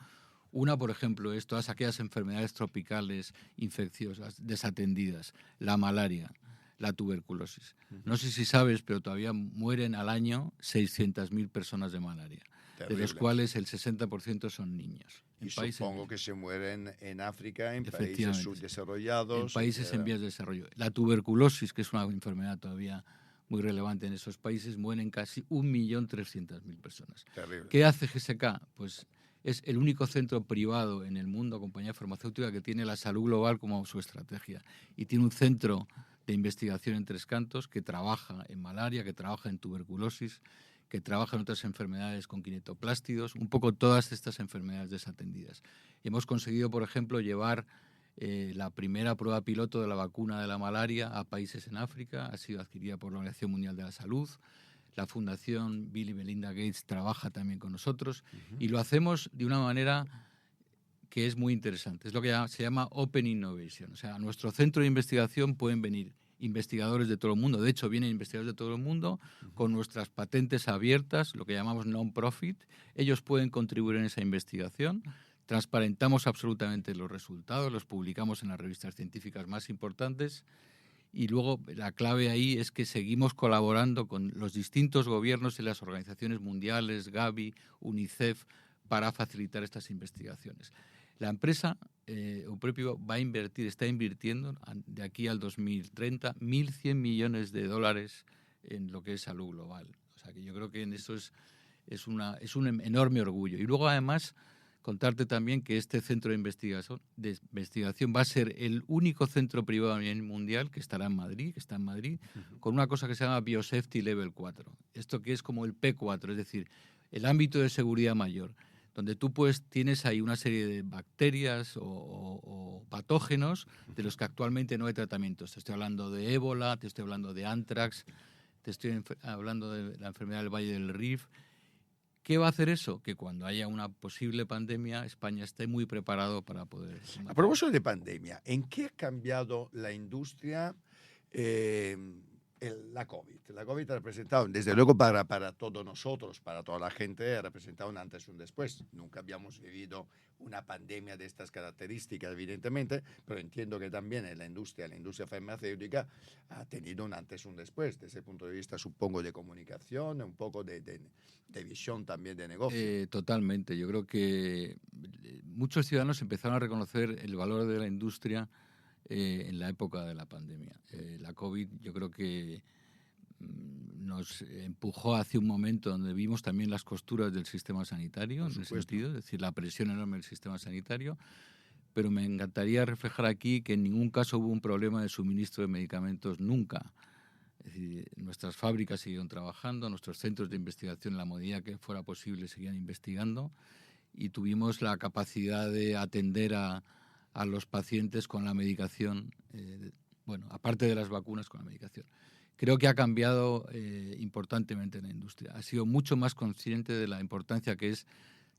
Una, por ejemplo, es todas aquellas enfermedades tropicales infecciosas desatendidas, la malaria, la tuberculosis. No sé si sabes, pero todavía mueren al año 600.000 personas de malaria, de los cuales el 60% son niños. Y supongo que se mueren en África, en países subdesarrollados. En países en vías de desarrollo. La tuberculosis, que es una enfermedad todavía muy relevante en esos países, mueren casi 1.300.000 personas. Terrible. ¿Qué hace GSK? Pues es el único centro privado en el mundo, compañía farmacéutica, que tiene la salud global como su estrategia. Y tiene un centro de investigación en Tres Cantos que trabaja en malaria, que trabaja en tuberculosis, que trabaja en otras enfermedades con quinetoplástidos, un poco todas estas enfermedades desatendidas. Hemos conseguido, por ejemplo, llevar la primera prueba piloto de la vacuna de la malaria a países en África, ha sido adquirida por la Organización Mundial de la Salud. La Fundación Bill y Melinda Gates trabaja también con nosotros y lo hacemos de una manera que es muy interesante. Es lo que se llama Open Innovation. O sea, a nuestro centro de investigación pueden venir investigadores de todo el mundo. De hecho, vienen investigadores de todo el mundo con nuestras patentes abiertas, lo que llamamos non-profit. Ellos pueden contribuir en esa investigación. Transparentamos absolutamente los resultados, los publicamos en las revistas científicas más importantes. Y luego la clave ahí es que seguimos colaborando con los distintos gobiernos y las organizaciones mundiales, Gavi, UNICEF, para facilitar estas investigaciones. La empresa, Eupropio, está invirtiendo de aquí al 2030 1.100 millones de dólares en lo que es salud global. O sea que yo creo que en eso es un enorme orgullo. Y luego además contarte también que este centro de investigación va a ser el único centro privado a nivel mundial que está en Madrid, con una cosa que se llama Biosafety Level 4. Esto que es como el P4, es decir, el ámbito de seguridad mayor, donde tú tienes ahí una serie de bacterias o patógenos de los que actualmente no hay tratamientos. Te estoy hablando de ébola, te estoy hablando de anthrax, te estoy hablando de la enfermedad del Valle del Rift. ¿Qué va a hacer eso? Que cuando haya una posible pandemia, España esté muy preparado para poder... A propósito de pandemia, ¿en qué ha cambiado la industria la COVID? La COVID ha representado, desde luego para todos nosotros, para toda la gente, ha representado un antes y un después. Nunca habíamos vivido una pandemia de estas características, evidentemente, pero entiendo que también en la industria farmacéutica ha tenido un antes y un después, desde el punto de vista, supongo, de comunicación, un poco de visión también de negocio. Totalmente. Yo creo que muchos ciudadanos empezaron a reconocer el valor de la industria en la época de la pandemia. La COVID yo creo que nos empujó hacia un momento donde vimos también las costuras del sistema sanitario, en ese sentido, es decir, la presión enorme del sistema sanitario, pero me encantaría reflejar aquí que en ningún caso hubo un problema de suministro de medicamentos nunca. Es Es decir, nuestras fábricas siguieron trabajando, nuestros centros de investigación, en la medida que fuera posible, seguían investigando, y tuvimos la capacidad de atender a los pacientes con la medicación, aparte de las vacunas, con la medicación. Creo que ha cambiado importantemente la industria. Ha sido mucho más consciente de la importancia que es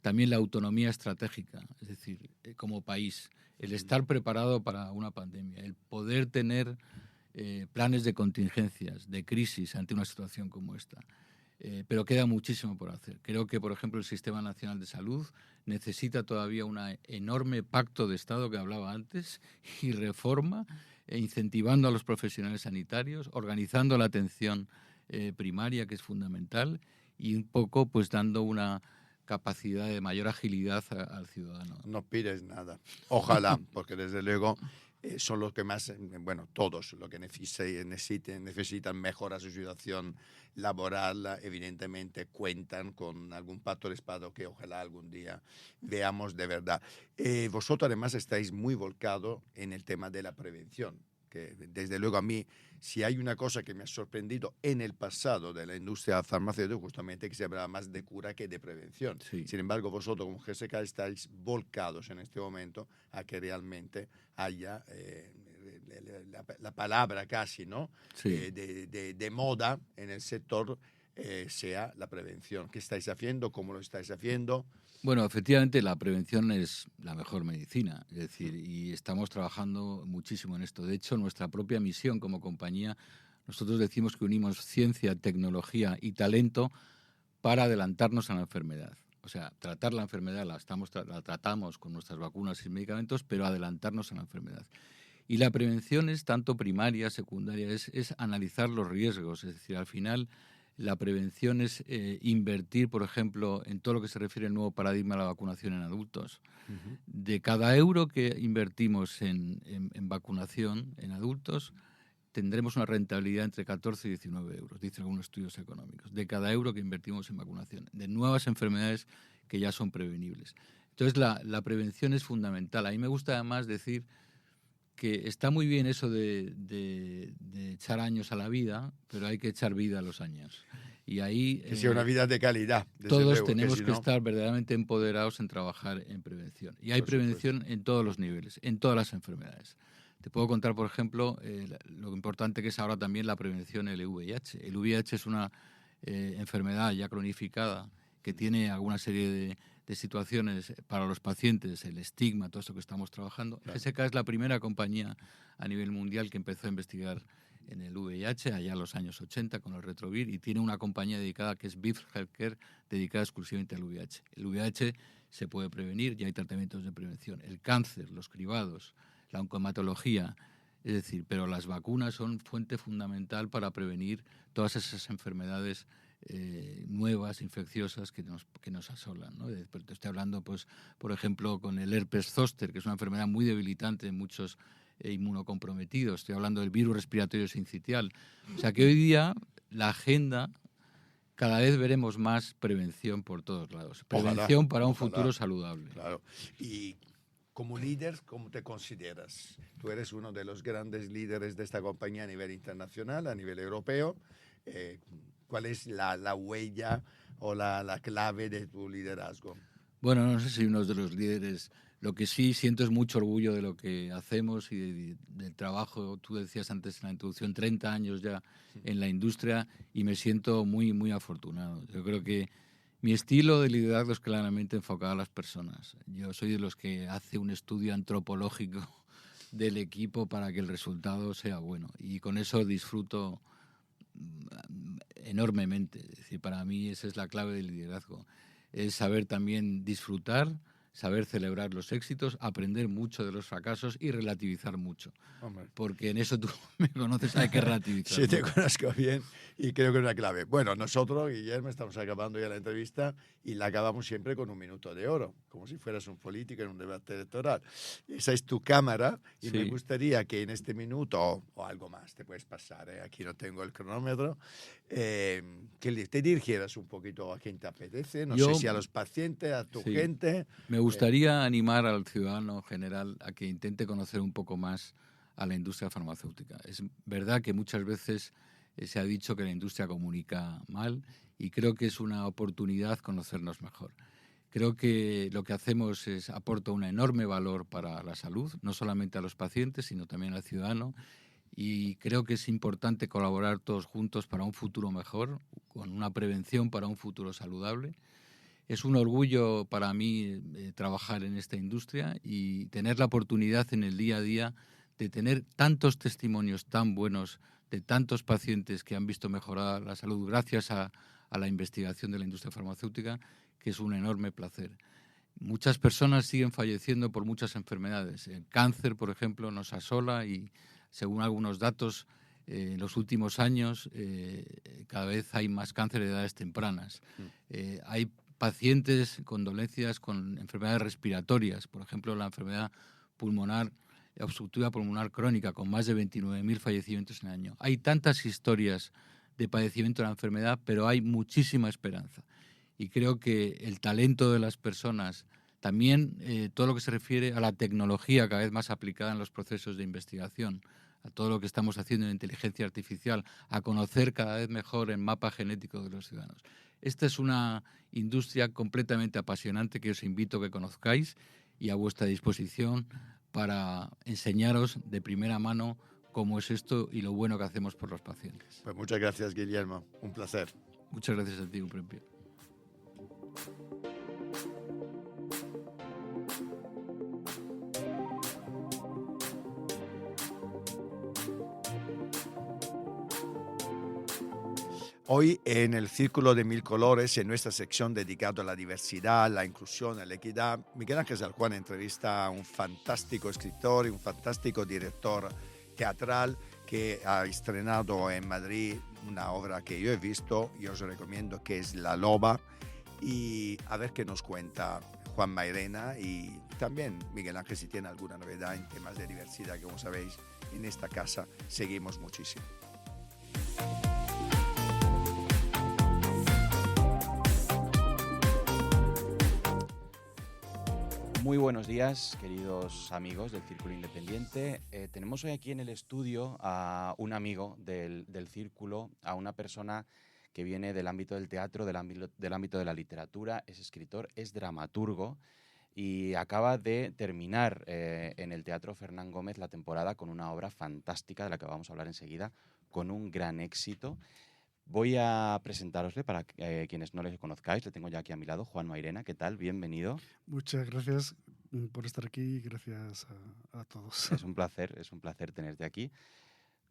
también la autonomía estratégica, es decir, como país, el estar preparado para una pandemia, el poder tener planes de contingencias, de crisis ante una situación como esta. Pero queda muchísimo por hacer. Creo que, por ejemplo, el Sistema Nacional de Salud necesita todavía un enorme pacto de Estado que hablaba antes y reforma, incentivando a los profesionales sanitarios, organizando la atención primaria, que es fundamental, y un poco pues dando una capacidad de mayor agilidad al ciudadano. No pides nada. Ojalá, porque desde luego son los que más, todos los que necesitan mejorar su situación laboral, evidentemente cuentan con algún pacto de Estado que ojalá algún día veamos de verdad. Vosotros además estáis muy volcados en el tema de la prevención, que desde luego a mí, si hay una cosa que me ha sorprendido en el pasado de la industria farmacéutica, justamente que se hablaba más de cura que de prevención. Sí. Sin embargo, vosotros como GSK estáis volcados en este momento a que realmente haya la palabra casi, ¿no? Sí. De moda en el sector sea la prevención. ¿Qué estáis haciendo? ¿Cómo lo estáis haciendo? Bueno, efectivamente la prevención es la mejor medicina, es decir, y estamos trabajando muchísimo en esto. De hecho, nuestra propia misión como compañía, nosotros decimos que unimos ciencia, tecnología y talento para adelantarnos a la enfermedad. O sea, tratar la enfermedad la tratamos con nuestras vacunas y medicamentos, pero adelantarnos a la enfermedad. Y la prevención es tanto primaria, secundaria, es analizar los riesgos, es decir, al final la prevención es invertir, por ejemplo, en todo lo que se refiere al nuevo paradigma de la vacunación en adultos. Uh-huh. De cada euro que invertimos en vacunación en adultos, tendremos una rentabilidad entre 14 y 19 euros, dicen algunos estudios económicos, de cada euro que invertimos en vacunación, de nuevas enfermedades que ya son prevenibles. Entonces, la prevención es fundamental. A mí me gusta además decir que está muy bien eso de echar años a la vida, pero hay que echar vida a los años. Y ahí que sea una vida de calidad. Todos luego, tenemos que estar verdaderamente empoderados en trabajar en prevención. Y hay prevención en todos los niveles, en todas las enfermedades. Te puedo contar, por ejemplo, lo importante que es ahora también la prevención del VIH. El VIH es una enfermedad ya cronificada que tiene alguna serie de situaciones para los pacientes, el estigma, todo esto que estamos trabajando. Claro. GSK es la primera compañía a nivel mundial que empezó a investigar en el VIH allá en los años 80 con el Retrovir, y tiene una compañía dedicada que es BIF Healthcare, dedicada exclusivamente al VIH. El VIH se puede prevenir, ya hay tratamientos de prevención. El cáncer, los cribados, la oncohematología, es decir, pero las vacunas son fuente fundamental para prevenir todas esas enfermedades nuevas, infecciosas que nos asolan, ¿no? Te estoy hablando, pues, por ejemplo, con el herpes zóster, que es una enfermedad muy debilitante en muchos inmunocomprometidos. Estoy hablando del virus respiratorio sincitial. O sea que hoy día la agenda, cada vez veremos más prevención por todos lados. Prevención para un futuro saludable. Claro. Y como líder, ¿cómo te consideras? Tú eres uno de los grandes líderes de esta compañía a nivel internacional, a nivel europeo. ¿Cuál es la huella o la clave de tu liderazgo? Bueno, no sé si uno de los líderes. Lo que sí siento es mucho orgullo de lo que hacemos y del trabajo. Tú decías antes en la introducción, 30 años ya en la industria, y me siento muy, muy afortunado. Yo creo que mi estilo de liderazgo es claramente enfocado a las personas. Yo soy de los que hace un estudio antropológico del equipo para que el resultado sea bueno, y con eso disfruto enormemente. Es decir, para mí esa es la clave del liderazgo, es saber también disfrutar, saber celebrar los éxitos, aprender mucho de los fracasos y relativizar mucho. Hombre. Porque en eso tú me conoces, hay que relativizar. Sí, te conozco bien y creo que es una clave. Bueno, nosotros, Guillermo, estamos acabando ya la entrevista y la acabamos siempre con 1 minuto de oro, como si fueras un político en un debate electoral. Esa es tu cámara y sí, me gustaría que en este minuto, o algo más, te puedes pasar, aquí no tengo el cronómetro, que te dirigieras un poquito a quien te apetece, no sé si a los pacientes, a tu gente. Me gustaría animar al ciudadano general a que intente conocer un poco más a la industria farmacéutica. Es verdad que muchas veces se ha dicho que la industria comunica mal y creo que es una oportunidad conocernos mejor. Creo que lo que hacemos aporta un enorme valor para la salud, no solamente a los pacientes, sino también al ciudadano. Y creo que es importante colaborar todos juntos para un futuro mejor, con una prevención para un futuro saludable. Es un orgullo para mí trabajar en esta industria y tener la oportunidad en el día a día de tener tantos testimonios tan buenos de tantos pacientes que han visto mejorar la salud gracias a la investigación de la industria farmacéutica, que es un enorme placer. Muchas personas siguen falleciendo por muchas enfermedades. El cáncer, por ejemplo, nos asola y, según algunos datos, en los últimos años cada vez hay más cáncer de edades tempranas. Hay pacientes con dolencias, con enfermedades respiratorias, por ejemplo, la enfermedad pulmonar, obstructiva pulmonar crónica, con más de 29.000 fallecimientos en el año. Hay tantas historias de padecimiento de la enfermedad, pero hay muchísima esperanza. Y creo que el talento de las personas, también todo lo que se refiere a la tecnología cada vez más aplicada en los procesos de investigación, a todo lo que estamos haciendo en inteligencia artificial, a conocer cada vez mejor el mapa genético de los ciudadanos. Esta es una industria completamente apasionante que os invito a que conozcáis y a vuestra disposición para enseñaros de primera mano cómo es esto y lo bueno que hacemos por los pacientes. Pues muchas gracias, Guillermo. Un placer. Muchas gracias a ti, un premio. Hoy en el Círculo de Mil Colores, en nuestra sección dedicada a la diversidad, la inclusión, a la equidad, Miguel Ángel Saljuán entrevista a un fantástico escritor y un fantástico director teatral que ha estrenado en Madrid una obra que yo he visto y os recomiendo, que es La Loba, y a ver qué nos cuenta Juan Mairena y también Miguel Ángel si tiene alguna novedad en temas de diversidad, que como sabéis en esta casa seguimos muchísimo. Muy buenos días, queridos amigos del Círculo Independiente. Tenemos hoy aquí en el estudio a un amigo del Círculo, a una persona que viene del ámbito del teatro, del ámbito de la literatura, es escritor, es dramaturgo y acaba de terminar en el Teatro Fernán Gómez la temporada con una obra fantástica de la que vamos a hablar enseguida, con un gran éxito. Voy a presentarosle para quienes no les conozcáis. Le tengo ya aquí a mi lado, Juan Mairena. ¿Qué tal? Bienvenido. Muchas gracias por estar aquí y gracias a todos. Es un placer tenerte aquí.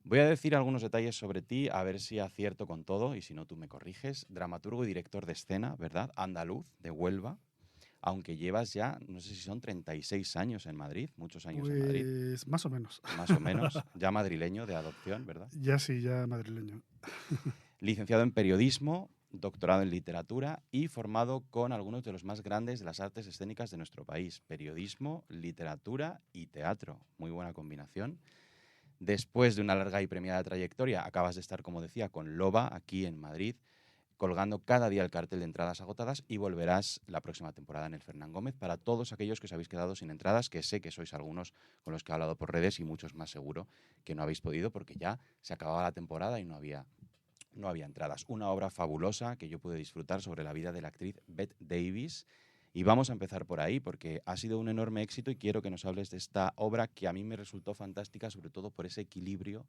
Voy a decir algunos detalles sobre ti, a ver si acierto con todo y si no tú me corriges. Dramaturgo y director de escena, ¿verdad? Andaluz, de Huelva. Aunque llevas ya, no sé si son 36 años en Madrid, muchos años en Madrid. Pues más o menos. Más o menos. Ya madrileño de adopción, ¿verdad? Ya sí, ya madrileño. Licenciado en periodismo, doctorado en literatura y formado con algunos de los más grandes de las artes escénicas de nuestro país. Periodismo, literatura y teatro. Muy buena combinación. Después de una larga y premiada trayectoria, acabas de estar, como decía, con Loba, aquí en Madrid, colgando cada día el cartel de entradas agotadas, y volverás la próxima temporada en el Fernán Gómez para todos aquellos que os habéis quedado sin entradas, que sé que sois algunos con los que he hablado por redes y muchos más seguro que no habéis podido porque ya se acababa la temporada y no había entradas. Una obra fabulosa que yo pude disfrutar sobre la vida de la actriz Bette Davis. Y vamos a empezar por ahí porque ha sido un enorme éxito y quiero que nos hables de esta obra que a mí me resultó fantástica, sobre todo por ese equilibrio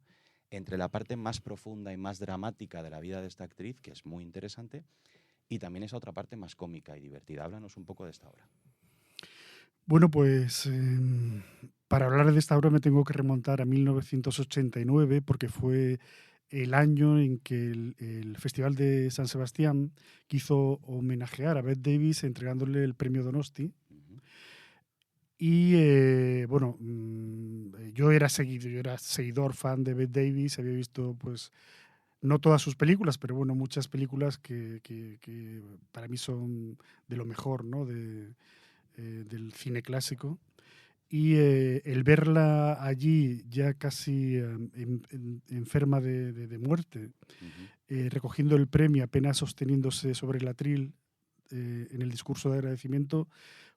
entre la parte más profunda y más dramática de la vida de esta actriz, que es muy interesante, y también esa otra parte más cómica y divertida. Háblanos un poco de esta obra. Bueno, pues para hablar de esta obra me tengo que remontar a 1989 porque fue el año en que el Festival de San Sebastián quiso homenajear a Bette Davis entregándole el premio Donosti. Y bueno, yo era seguidor, fan de Bette Davis, había visto pues no todas sus películas, pero bueno, muchas películas que para mí son de lo mejor, ¿no? Del cine clásico. Y el verla allí ya casi enferma de muerte, recogiendo el premio, apenas sosteniéndose sobre el atril en el discurso de agradecimiento,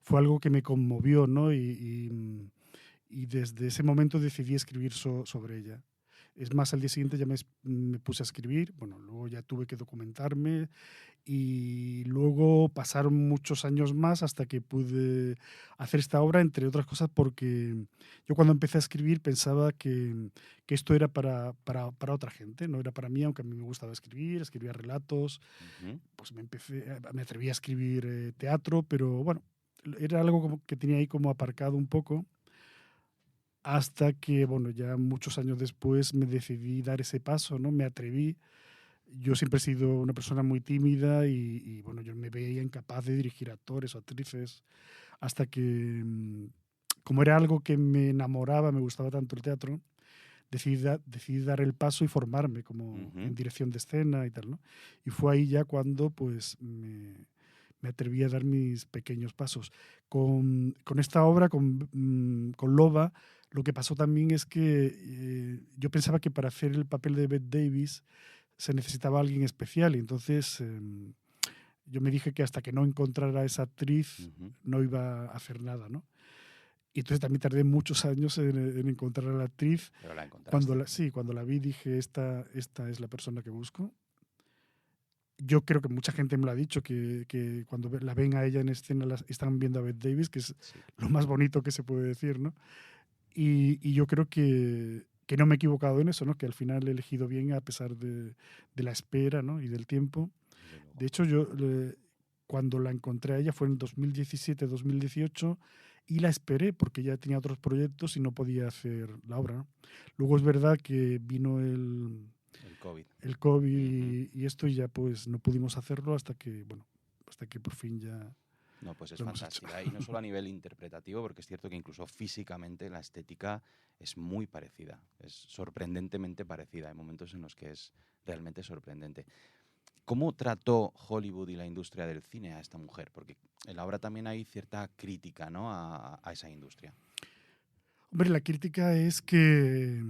fue algo que me conmovió, ¿no? Y desde ese momento decidí escribir sobre ella. Es más, al día siguiente ya me puse a escribir, bueno, luego ya tuve que documentarme y luego pasaron muchos años más hasta que pude hacer esta obra, entre otras cosas porque yo cuando empecé a escribir pensaba que esto era para otra gente, no era para mí, aunque a mí me gustaba escribir, escribía relatos, pues me atreví a escribir teatro, pero bueno, era algo como que tenía ahí como aparcado un poco. Hasta que, bueno, ya muchos años después me decidí dar ese paso, ¿no? Me atreví. Yo siempre he sido una persona muy tímida y, bueno, yo me veía incapaz de dirigir actores o actrices hasta que, como era algo que me enamoraba, me gustaba tanto el teatro, decidí dar el paso y formarme como en dirección de escena y tal, ¿no? Y fue ahí ya cuando, pues, me atreví a dar mis pequeños pasos. Con esta obra, con Loba, lo que pasó también es que yo pensaba que para hacer el papel de Bette Davis se necesitaba alguien especial y entonces yo me dije que hasta que no encontrara a esa actriz no iba a hacer nada, ¿no? Y entonces también tardé muchos años en encontrar a la actriz. Pero la encontraste. Sí, cuando la vi dije, esta es la persona que busco. Yo creo que mucha gente me lo ha dicho, que cuando la ven a ella en escena están viendo a Bette Davis, que es lo más bonito que se puede decir, ¿no? Y yo creo que no me he equivocado en eso, ¿no? Que al final he elegido bien a pesar de la espera, ¿no? Y del tiempo. De hecho, yo cuando la encontré a ella fue en 2017, 2018 y la esperé porque ya tenía otros proyectos y no podía hacer la obra, ¿no? Luego es verdad que vino el COVID y esto y ya pues no pudimos hacerlo hasta que por fin ya... No, pues es fantástica. Y no solo a nivel interpretativo, porque es cierto que incluso físicamente la estética es muy parecida, es sorprendentemente parecida. Hay momentos en los que es realmente sorprendente. ¿Cómo trató Hollywood y la industria del cine a esta mujer? Porque en la obra también hay cierta crítica, ¿no?, a esa industria. Hombre, la crítica es que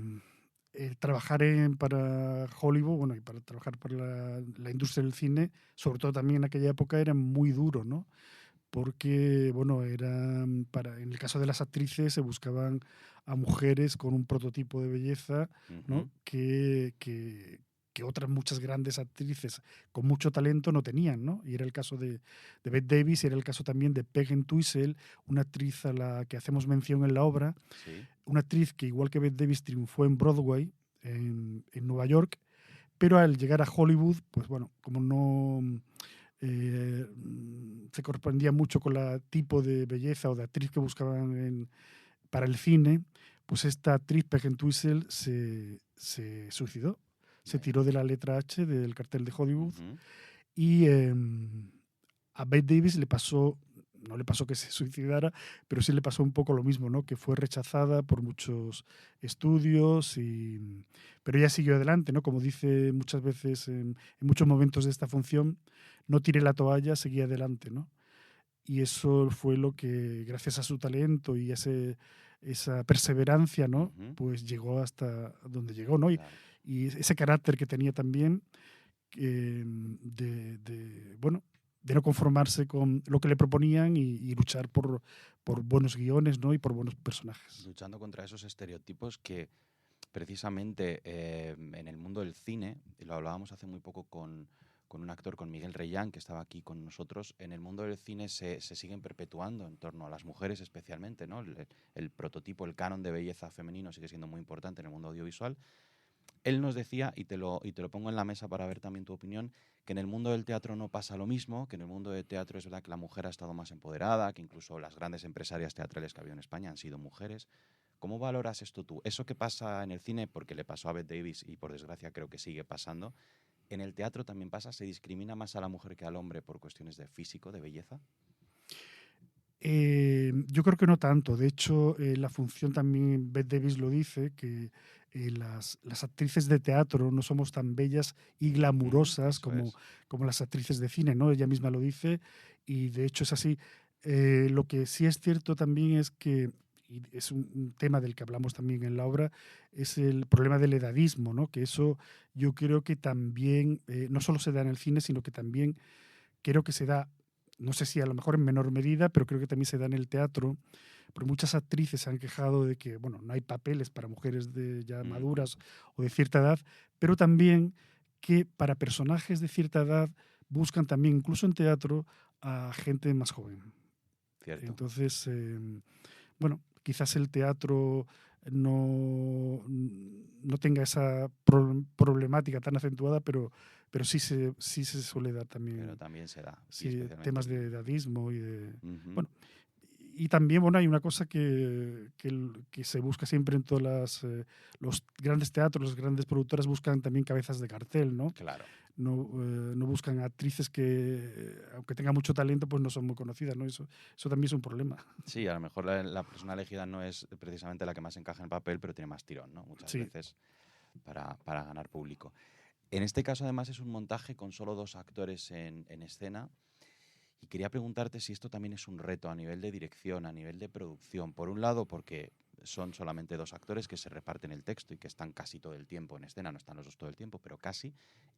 trabajar para Hollywood, bueno, y para trabajar para la industria del cine, sobre todo también en aquella época, era muy duro, ¿no? Porque, bueno, en el caso de las actrices se buscaban a mujeres con un prototipo de belleza, ¿no? que otras muchas grandes actrices con mucho talento no tenían, ¿no? Y era el caso de Bette Davis y era el caso también de Peggy Tuisel, una actriz a la que hacemos mención en la obra, una actriz que igual que Bette Davis triunfó en Broadway, en Nueva York, pero al llegar a Hollywood, pues bueno, como no... se correspondía mucho con el tipo de belleza o de actriz que buscaban para el cine, pues esta actriz, Peggy Tuisel, se suicidó. Se tiró de la letra H del cartel de Hollywood y a Bette Davis no le pasó que se suicidara, pero sí le pasó un poco lo mismo, ¿no? Que fue rechazada por muchos estudios, pero ella siguió adelante, ¿no? Como dice muchas veces en muchos momentos de esta función, no tiré la toalla, seguí adelante, ¿no? Y eso fue lo que, gracias a su talento y esa perseverancia, ¿no? Pues llegó hasta donde llegó, ¿no? Y ese carácter que tenía también de no conformarse con lo que le proponían y luchar por buenos guiones, ¿no? Y por buenos personajes. Luchando contra esos estereotipos que precisamente en el mundo del cine, y lo hablábamos hace muy poco con un actor, con Miguel Reyán, que estaba aquí con nosotros, en el mundo del cine se siguen perpetuando en torno a las mujeres especialmente, ¿no? El prototipo, el canon de belleza femenino sigue siendo muy importante en el mundo audiovisual. Él nos decía, y te lo pongo en la mesa para ver también tu opinión, que en el mundo del teatro no pasa lo mismo, que en el mundo del teatro es verdad que la mujer ha estado más empoderada, que incluso las grandes empresarias teatrales que ha habido en España han sido mujeres. ¿Cómo valoras esto tú? Eso que pasa en el cine, porque le pasó a Bette Davis y por desgracia creo que sigue pasando, ¿en el teatro también pasa? ¿Se discrimina más a la mujer que al hombre por cuestiones de físico, de belleza? Yo creo que no tanto. De hecho, la función también, Bette Davis lo dice, que las actrices de teatro no somos tan bellas y glamurosas como las actrices de cine, ¿no? Ella misma lo dice y de hecho es así. Lo que sí es cierto también es que, y es un tema del que hablamos también en la obra, es el problema del edadismo, ¿no? Que eso yo creo que también no solo se da en el cine, sino que también creo que se da no sé si a lo mejor en menor medida, pero creo que también se da en el teatro, porque muchas actrices se han quejado de que, bueno, no hay papeles para mujeres de ya maduras o de cierta edad, pero también que para personajes de cierta edad buscan también, incluso en teatro, a gente más joven. Cierto. Entonces, bueno, quizás el teatro no tenga esa problemática tan acentuada, pero sí se suele dar también. Pero también se da. Sí, temas de edadismo y de... Bueno, Uh-huh. y también, bueno, hay una cosa que se busca siempre en todos los grandes teatros, las grandes productoras buscan también cabezas de cartel, ¿no? Claro. No buscan actrices que, aunque tengan mucho talento, pues no son muy conocidas, ¿no? Eso también es un problema. Sí, a lo mejor la persona elegida no es precisamente la que más encaja en el papel, pero tiene más tirón, ¿no? Muchas veces para ganar público. En este caso, además, es un montaje con solo 2 actores en escena. Y quería preguntarte si esto también es un reto a nivel de dirección, a nivel de producción. Por un lado, porque son solamente 2 actores que se reparten el texto y que están casi todo el tiempo en escena, no están los 2 todo el tiempo, pero casi.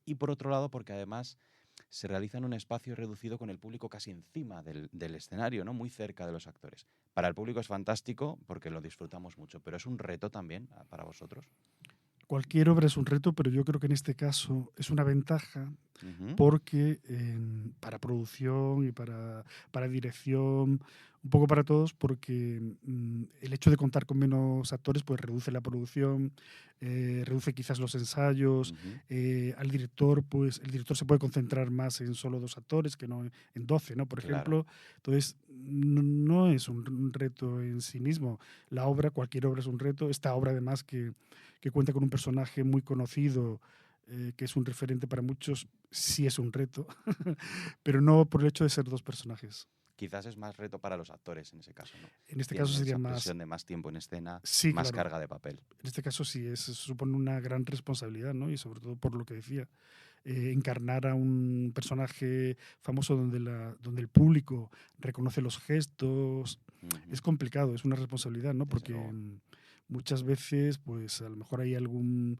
Y por otro lado, porque además se realiza en un espacio reducido con el público casi encima del escenario, ¿no? Muy cerca de los actores. Para el público es fantástico porque lo disfrutamos mucho, pero es un reto también para vosotros. Cualquier obra es un reto, pero yo creo que en este caso es una ventaja porque para producción y para dirección, un poco para todos, porque el hecho de contar con menos actores pues reduce la producción, reduce quizás los ensayos, al director pues el director se puede concentrar más en solo 2 actores que no en 12, ¿no? Por ejemplo, entonces no es un reto en sí mismo. Cualquier obra es un reto. Esta obra además que cuenta con un personaje muy conocido, que es un referente para muchos, sí es un reto, pero no por el hecho de ser 2 personajes. Quizás es más reto para los actores en ese caso, ¿no? En este Tienen caso sería esa más... presión de más tiempo en escena, sí, más claro. carga de papel. En este caso sí, supone una gran responsabilidad, ¿no? Y sobre todo por lo que decía, encarnar a un personaje famoso donde el público reconoce los gestos, es complicado, es una responsabilidad, ¿no? Porque muchas veces, pues a lo mejor hay alguna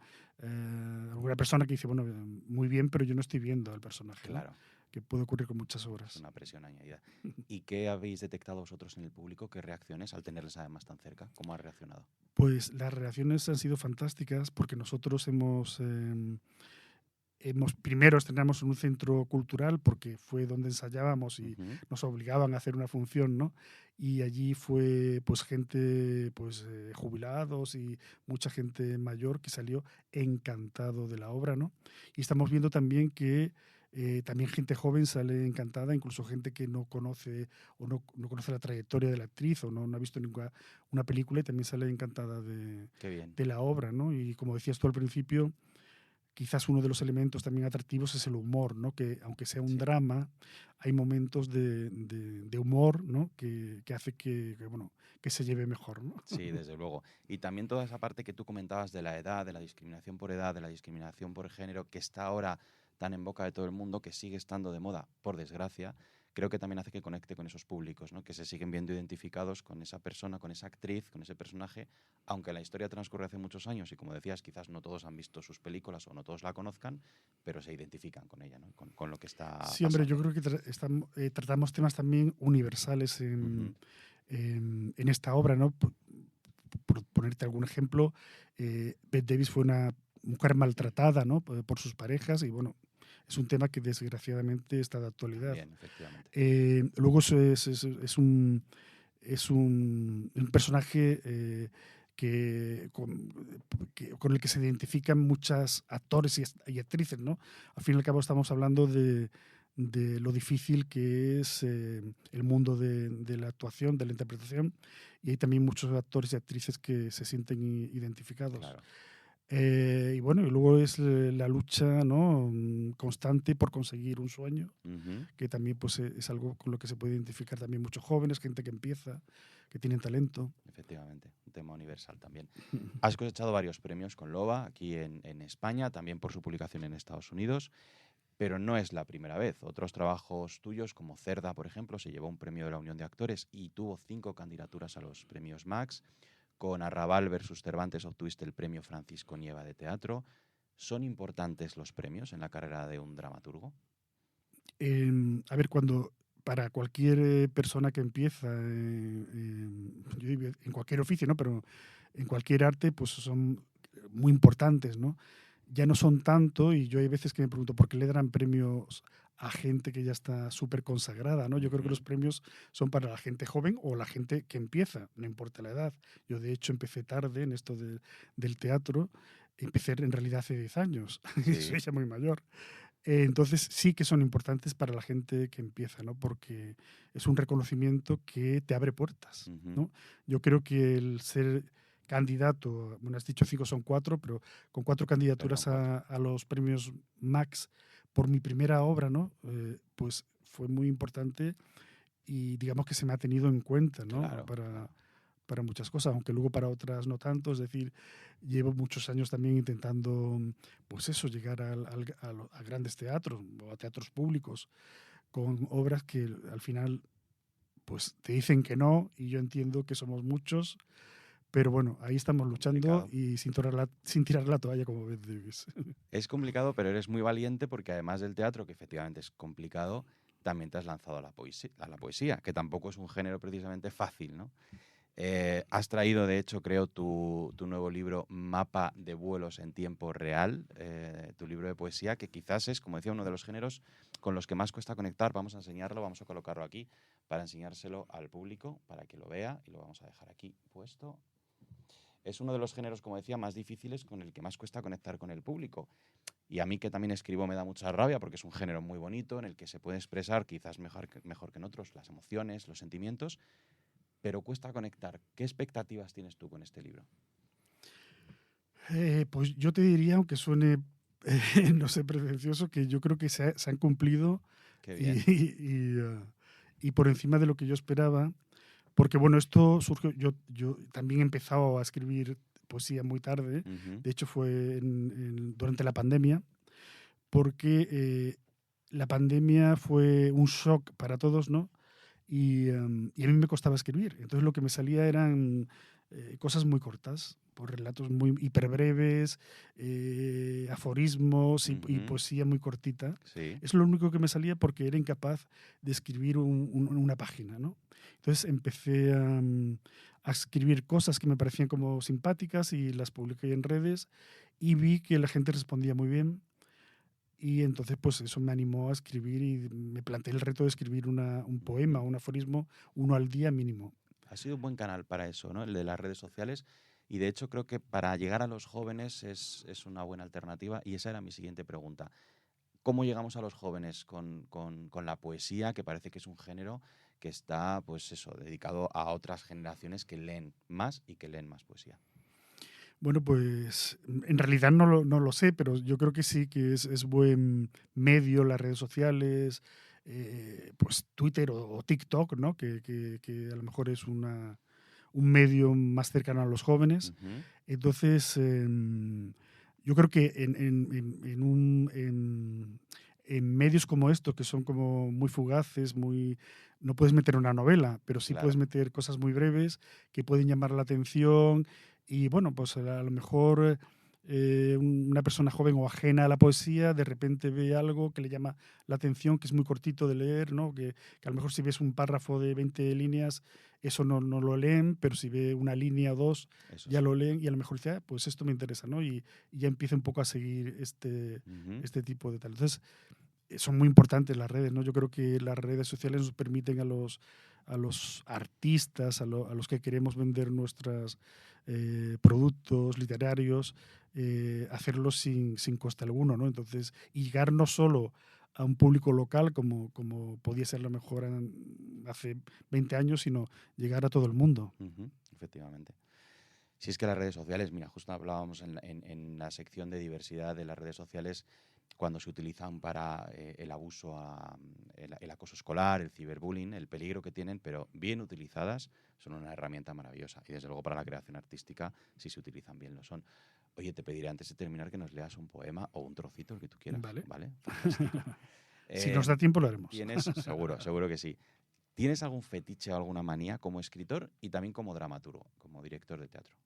persona que dice, bueno, muy bien, pero yo no estoy viendo al personaje. Claro. ¿No? Que puede ocurrir con muchas obras. Es una presión añadida. ¿Y qué habéis detectado vosotros en el público? ¿Qué reacciones al tenerles además tan cerca? ¿Cómo ha reaccionado? Pues las reacciones han sido fantásticas porque nosotros primero estrenamos en un centro cultural porque fue donde ensayábamos y nos obligaban a hacer una función, ¿no? Y allí fue pues gente jubilados y mucha gente mayor que salió encantado de la obra, ¿no? Y estamos viendo también que también gente joven sale encantada, incluso gente que no conoce o no conoce la trayectoria de la actriz o no ha visto ninguna una película y también sale encantada de la obra, ¿no? Y como decías tú al principio, quizás uno de los elementos también atractivos es el humor, ¿no? Que aunque sea un drama, hay momentos de humor, ¿no? Que hace que se lleve mejor, ¿no? Sí, desde luego. Y también toda esa parte que tú comentabas de la edad, de la discriminación por edad, de la discriminación por género, que está ahora tan en boca de todo el mundo, que sigue estando de moda, por desgracia, creo que también hace que conecte con esos públicos, ¿no? Que se siguen viendo identificados con esa persona, con esa actriz, con ese personaje, aunque la historia transcurre hace muchos años y, como decías, quizás no todos han visto sus películas o no todos la conozcan, pero se identifican con ella, ¿no? Con lo que está Sí, hombre, pasando. yo creo que tratamos temas también universales en esta obra, ¿no? Por ponerte algún ejemplo, Bette Davis fue una mujer maltratada, ¿no? por sus parejas y bueno, es un tema que desgraciadamente está de actualidad. Bien, efectivamente. Luego es un personaje con el que se identifican muchos actores y actrices, ¿no? Al fin y al cabo estamos hablando de lo difícil que es el mundo de la actuación, de la interpretación, y hay también muchos actores y actrices que se sienten identificados. Claro. Y bueno, y luego es la lucha, ¿no? Constante por conseguir un sueño, que también pues, es algo con lo que se puede identificar también muchos jóvenes, gente que empieza, que tienen talento. Efectivamente, un tema universal también. Has cosechado varios premios con Loba aquí en España, también por su publicación en Estados Unidos, pero no es la primera vez. Otros trabajos tuyos, como Cerda, por ejemplo, se llevó un premio de la Unión de Actores y tuvo 5 candidaturas a los premios Max. Con Arrabal versus Cervantes obtuviste el premio Francisco Nieva de teatro. ¿Son importantes los premios en la carrera de un dramaturgo? A ver, cuando para cualquier persona que empieza yo digo, en cualquier oficio, ¿no? Pero en cualquier arte, pues son muy importantes, ¿no? Ya no son tanto, y yo hay veces que me pregunto por qué le darán premios a gente que ya está súper consagrada, ¿no? Yo creo que los premios son para la gente joven o la gente que empieza, no importa la edad. Yo, de hecho, empecé tarde en esto del teatro. Empecé en realidad hace 10 años. Sí. Soy ya muy mayor. Entonces sí que son importantes para la gente que empieza, ¿no? Porque es un reconocimiento que te abre puertas, ¿no? Yo creo que el ser candidato, bueno, has dicho 5, son 4, pero con 4 candidaturas a los premios Max por mi primera obra, ¿no? Pues fue muy importante y digamos que se me ha tenido en cuenta, ¿no? Claro. Para muchas cosas, aunque luego para otras no tanto. Es decir, llevo muchos años también intentando, pues eso, llegar a grandes teatros o a teatros públicos con obras que al final pues te dicen que no, y yo entiendo que somos muchos, pero bueno, ahí estamos luchando Complicado. y sin tirar la toalla, como ves, Davis. Es complicado, pero eres muy valiente porque además del teatro, que efectivamente es complicado, también te has lanzado a la poesía, que tampoco es un género precisamente fácil, ¿no? Has traído, de hecho, creo, tu nuevo libro, Mapa de vuelos en tiempo real, tu libro de poesía, que quizás es, como decía, uno de los géneros con los que más cuesta conectar. Vamos a enseñarlo, vamos a colocarlo aquí para enseñárselo al público, para que lo vea, y lo vamos a dejar aquí puesto. Es uno de los géneros, como decía, más difíciles, con el que más cuesta conectar con el público. Y a mí, que también escribo, me da mucha rabia porque es un género muy bonito en el que se puede expresar, quizás mejor que en otros, las emociones, los sentimientos, pero cuesta conectar. ¿Qué expectativas tienes tú con este libro? Pues yo te diría, aunque suene, no sé, pretencioso, que yo creo que se han cumplido Qué bien. y por encima de lo que yo esperaba. Porque bueno, esto surgió, yo también he empezado a escribir poesía muy tarde. De hecho fue durante la pandemia, porque la pandemia fue un shock para todos, ¿no? Y a mí me costaba escribir. Entonces lo que me salía eran cosas muy cortas, por relatos muy hiperbreves, aforismos y poesía muy cortita. Sí. Es lo único que me salía porque era incapaz de escribir una página, ¿no? Entonces empecé a escribir cosas que me parecían como simpáticas y las publiqué en redes y vi que la gente respondía muy bien. Y entonces, pues eso me animó a escribir y me planteé el reto de escribir un poema, un aforismo, uno al día mínimo. Ha sido un buen canal para eso, ¿no? El de las redes sociales. Y de hecho creo que para llegar a los jóvenes es una buena alternativa. Y esa era mi siguiente pregunta. ¿Cómo llegamos a los jóvenes con la poesía, que parece que es un género que está, pues eso, dedicado a otras generaciones que leen más y que leen más poesía? Bueno, pues en realidad no lo sé, pero yo creo que sí, que es buen medio las redes sociales, pues Twitter o TikTok, ¿no? Que a lo mejor es un medio más cercano a los jóvenes. Entonces, yo creo que en medios como estos, que son como muy fugaces, no puedes meter una novela, pero sí puedes meter cosas muy breves que pueden llamar la atención. Y bueno, pues a lo mejor una persona joven o ajena a la poesía de repente ve algo que le llama la atención, que es muy cortito de leer, ¿no? Que a lo mejor si ves un párrafo de 20 líneas, eso no lo leen, pero si ve una línea o dos, Eso ya sí. lo leen y a lo mejor dice, pues esto me interesa, ¿no? Y ya empieza un poco a seguir este tipo de tal. Entonces, son muy importantes las redes, ¿no? Yo creo que las redes sociales nos permiten a los artistas, a los que queremos vender nuestros productos literarios, hacerlos sin coste alguno, ¿no? Entonces, y llegar no solo a un público local, como podía ser a lo mejor hace 20 años, sino llegar a todo el mundo. Efectivamente. Si es que las redes sociales, mira, justo hablábamos en la sección de diversidad de las redes sociales, cuando se utilizan para el abuso, el acoso escolar, el ciberbullying, el peligro que tienen, pero bien utilizadas, son una herramienta maravillosa. Y desde luego para la creación artística, si se utilizan bien, lo son. Oye, te pediré antes de terminar que nos leas un poema o un trocito, el que tú quieras. Vale. Fantástico. Si nos da tiempo lo haremos. ¿Tienes? Seguro que sí. ¿Tienes algún fetiche o alguna manía como escritor y también como dramaturgo, como director de teatro?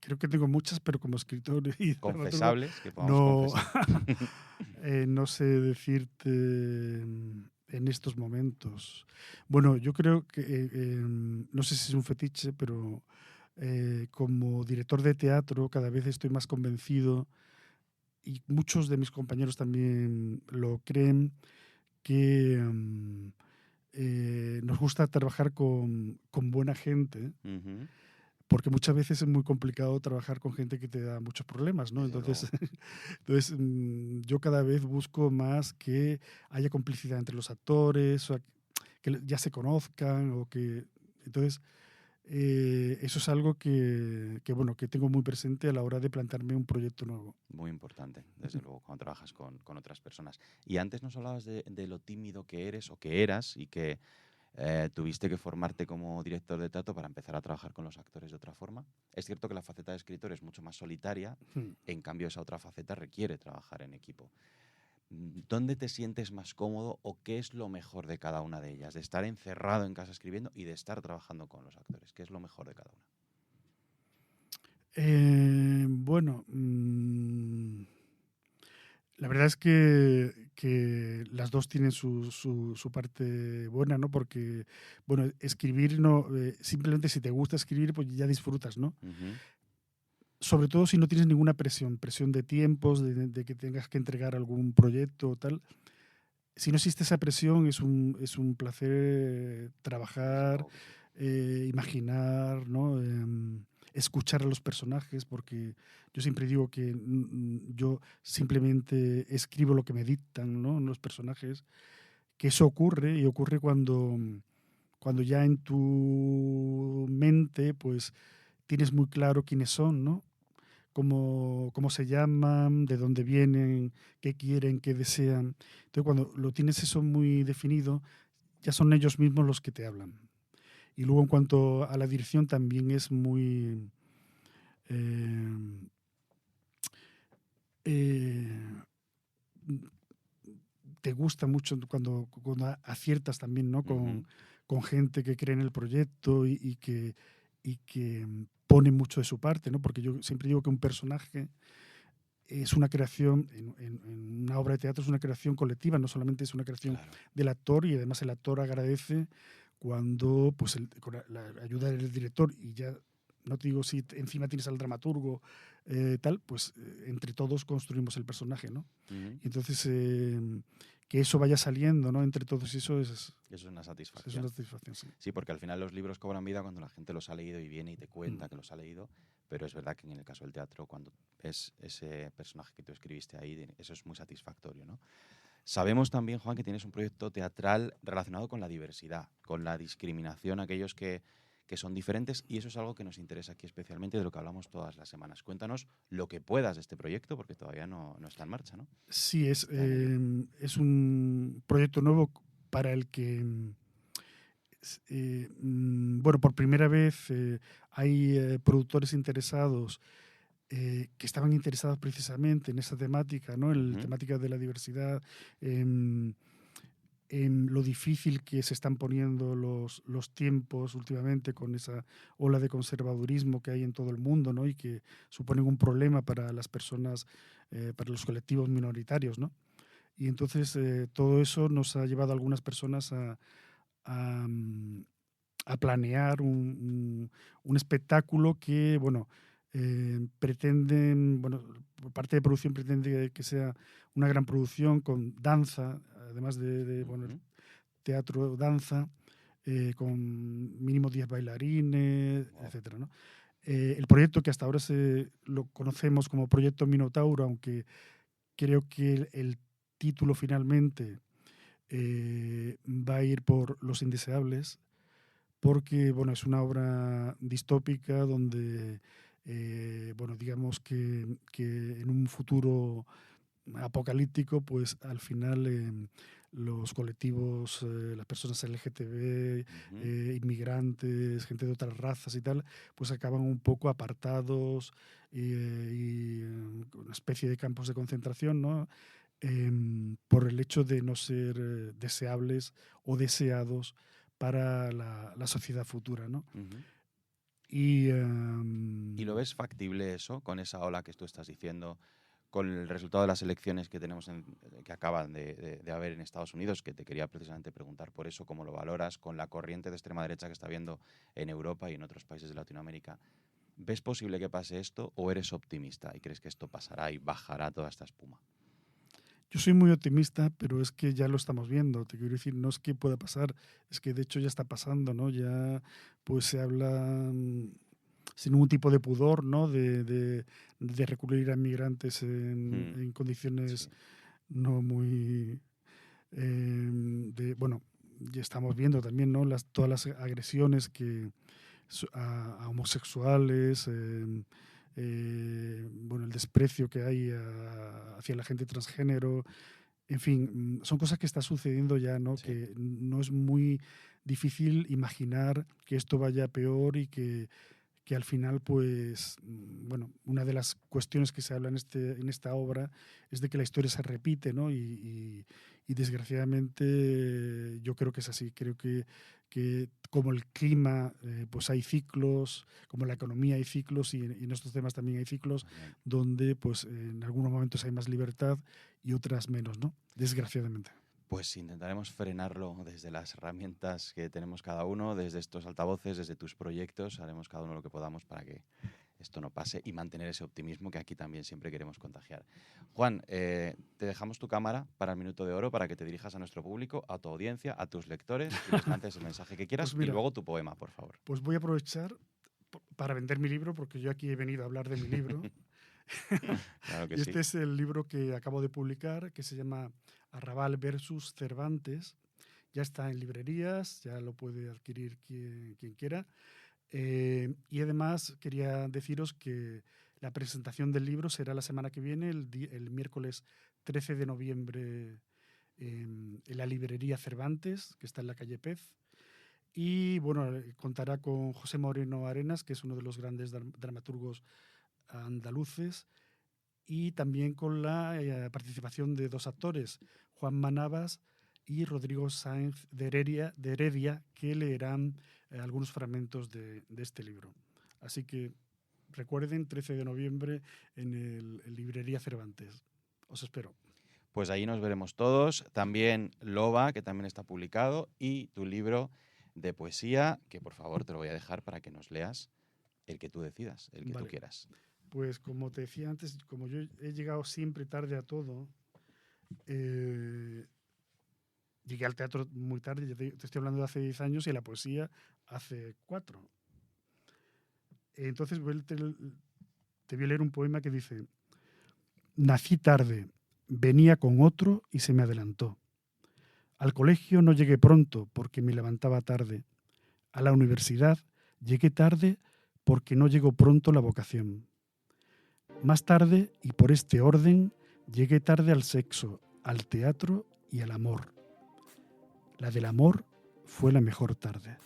creo que tengo muchas, pero como escritor y dramaturgo, Confesables, que podamos no, confesar. no sé decirte en estos momentos. Bueno, yo creo que, no sé si es un fetiche, pero como director de teatro cada vez estoy más convencido, y muchos de mis compañeros también lo creen, que nos gusta trabajar con buena gente, Ujú, porque muchas veces es muy complicado trabajar con gente que te da muchos problemas, ¿no? desde Entonces, luego. entonces yo cada vez busco más que haya complicidad entre los actores, o que ya se conozcan, o que... Entonces, eso es algo bueno, que tengo muy presente a la hora de plantearme un proyecto nuevo. Muy importante, desde luego, cuando trabajas con otras personas. Y antes nos hablabas de lo tímido que eres o que eras y que tuviste que formarte como director de teatro para empezar a trabajar con los actores de otra forma. Es cierto que la faceta de escritor es mucho más solitaria, Mm. en cambio esa otra faceta requiere trabajar en equipo. ¿Dónde te sientes más cómodo o qué es lo mejor de cada una de ellas? De estar encerrado en casa escribiendo y de estar trabajando con los actores. ¿Qué es lo mejor de cada una? Bueno, la verdad es que las dos tienen su parte buena, ¿no? Porque, bueno, escribir, no, simplemente si te gusta escribir, pues ya disfrutas, ¿no? Ujú, Sobre todo si no tienes ninguna presión de tiempos, de que tengas que entregar algún proyecto o tal. Si no existe esa presión, es un placer desde trabajar, luego que sí. imaginar, ¿no? Escuchar a los personajes, porque yo siempre digo que yo simplemente escribo lo que me dictan, ¿no? Los personajes, que eso ocurre, y ocurre cuando ya en tu mente pues tienes muy claro quiénes son, ¿no? Cómo se llaman, de dónde vienen, qué quieren, qué desean. Entonces, cuando lo tienes eso muy definido, ya son ellos mismos los que te hablan. Y luego, en cuanto a la dirección, también es muy... eh, eh, te gusta mucho cuando aciertas también, ¿no? Ujú, Con gente que cree en el proyecto y que pone mucho de su parte, ¿no? Porque yo siempre digo que un personaje es una creación, en una obra de teatro es una creación colectiva, no solamente es una creación claro. del actor, y además el actor agradece cuando, pues, con la ayuda del director, y ya no te digo si encima tienes al dramaturgo, tal, pues entre todos construimos el personaje, ¿no? Ujú. Y entonces, que eso vaya saliendo, ¿no? Entre todos, eso Eso es una es una satisfacción. satisfacción, sí. Sí, porque al final los libros cobran vida cuando la gente los ha leído y viene y te Mm. cuenta que los ha leído, pero es verdad que en el caso del teatro, cuando ves ese personaje que tú escribiste ahí, eso es muy satisfactorio, ¿no? Sabemos también, Juan, que tienes un proyecto teatral relacionado con la diversidad, con la discriminación, aquellos que son diferentes, y eso es algo que nos interesa aquí especialmente, de lo que hablamos todas las semanas. Cuéntanos lo que puedas de este proyecto, porque todavía no está en marcha, ¿no? Sí, Está en ello. es un proyecto nuevo para el que bueno, por primera vez hay productores interesados, que estaban interesados precisamente en esa temática, ¿no? En la Ujú, temática de la diversidad, en lo difícil que se están poniendo los tiempos últimamente con esa ola de conservadurismo que hay en todo el mundo, ¿no? Y que suponen un problema para las personas, para los colectivos minoritarios, ¿no? Y entonces todo eso nos ha llevado a algunas personas a, mm, a planear un espectáculo que, bueno, pretenden, bueno, por parte de producción pretende que sea una gran producción con danza, además bueno, ujú. teatro, danza, con mínimo 10 bailarines, Wow. etcétera, ¿no? El proyecto, que hasta ahora lo conocemos como Proyecto Minotauro, aunque creo que el título finalmente va a ir por Los Indeseables, porque bueno, es una obra distópica donde, bueno, digamos que en un futuro apocalíptico, pues al final los colectivos, las personas LGTB, Ujú. inmigrantes, gente de otras razas y tal, pues acaban un poco apartados y una especie de campos de concentración, ¿no? Por el hecho de no ser deseables o deseados para la sociedad futura, ¿no? Ujú. Y, ¿Y lo ves factible eso, con esa ola que tú estás diciendo, con el resultado de las elecciones que tenemos que acaban de haber en Estados Unidos, que te quería precisamente preguntar por eso, cómo lo valoras, con la corriente de extrema derecha que está habiendo en Europa y en otros países de Latinoamérica? ¿Ves posible que pase esto o eres optimista y crees que esto pasará y bajará toda esta espuma? Yo soy muy optimista, pero es que ya lo estamos viendo. Te quiero decir, no es que pueda pasar, es que de hecho ya está pasando, ¿no? Ya pues se habla sin ningún tipo de pudor, ¿no? De recurrir a migrantes en condiciones Sí. no muy... bueno, ya estamos viendo también, ¿no? Todas las agresiones a homosexuales, bueno, el desprecio que hay hacia la gente transgénero, en fin, son cosas que están sucediendo ya, ¿no? Sí. Que no es muy difícil imaginar que esto vaya peor y que al final, pues, bueno, una de las cuestiones que se habla en esta obra es de que la historia se repite, ¿no? Y desgraciadamente yo creo que es así. Creo que como el clima, pues hay ciclos, como la economía hay ciclos y en estos temas también hay ciclos donde, pues, en algunos momentos hay más libertad y otras menos, ¿no? Desgraciadamente. Pues intentaremos frenarlo desde las herramientas que tenemos cada uno, desde estos altavoces, desde tus proyectos. Haremos cada uno lo que podamos para que esto no pase y mantener ese optimismo que aquí también siempre queremos contagiar. Juan, te dejamos tu cámara para el Minuto de Oro para que te dirijas a nuestro público, a tu audiencia, a tus lectores y les lances el mensaje que quieras. Pues mira, y luego tu poema, por favor. Pues voy a aprovechar para vender mi libro, porque yo aquí he venido a hablar de mi libro. Claro que Y este sí. es el libro que acabo de publicar, que se llama Arrabal versus Cervantes. Ya está en librerías, ya lo puede adquirir quien quiera. Y además quería deciros que la presentación del libro será la semana que viene, el miércoles 13 de noviembre, en la librería Cervantes, que está en la calle Pez. Y bueno, contará con José Moreno Arenas, que es uno de los grandes dramaturgos andaluces, y también con la participación de dos actores, Juan Manabas y Rodrigo Sáenz de Heredia, que leerán algunos fragmentos de este libro. Así que recuerden, 13 de noviembre en Librería Cervantes. Os espero. Pues ahí nos veremos todos. También Loba, que también está publicado, y tu libro de poesía, que por favor te lo voy a dejar para que nos leas el que tú decidas, el que tú quieras. Pues como te decía antes, como yo he llegado siempre tarde a todo, llegué al teatro muy tarde, te estoy hablando de hace 10 años y la poesía hace 4. Entonces te voy a leer un poema que dice: nací tarde, venía con otro y se me adelantó. Al colegio no llegué pronto porque me levantaba tarde. A la universidad llegué tarde porque no llegó pronto la vocación. Más tarde, y por este orden, llegué tarde al sexo, al teatro y al amor. La del amor fue la mejor tarde.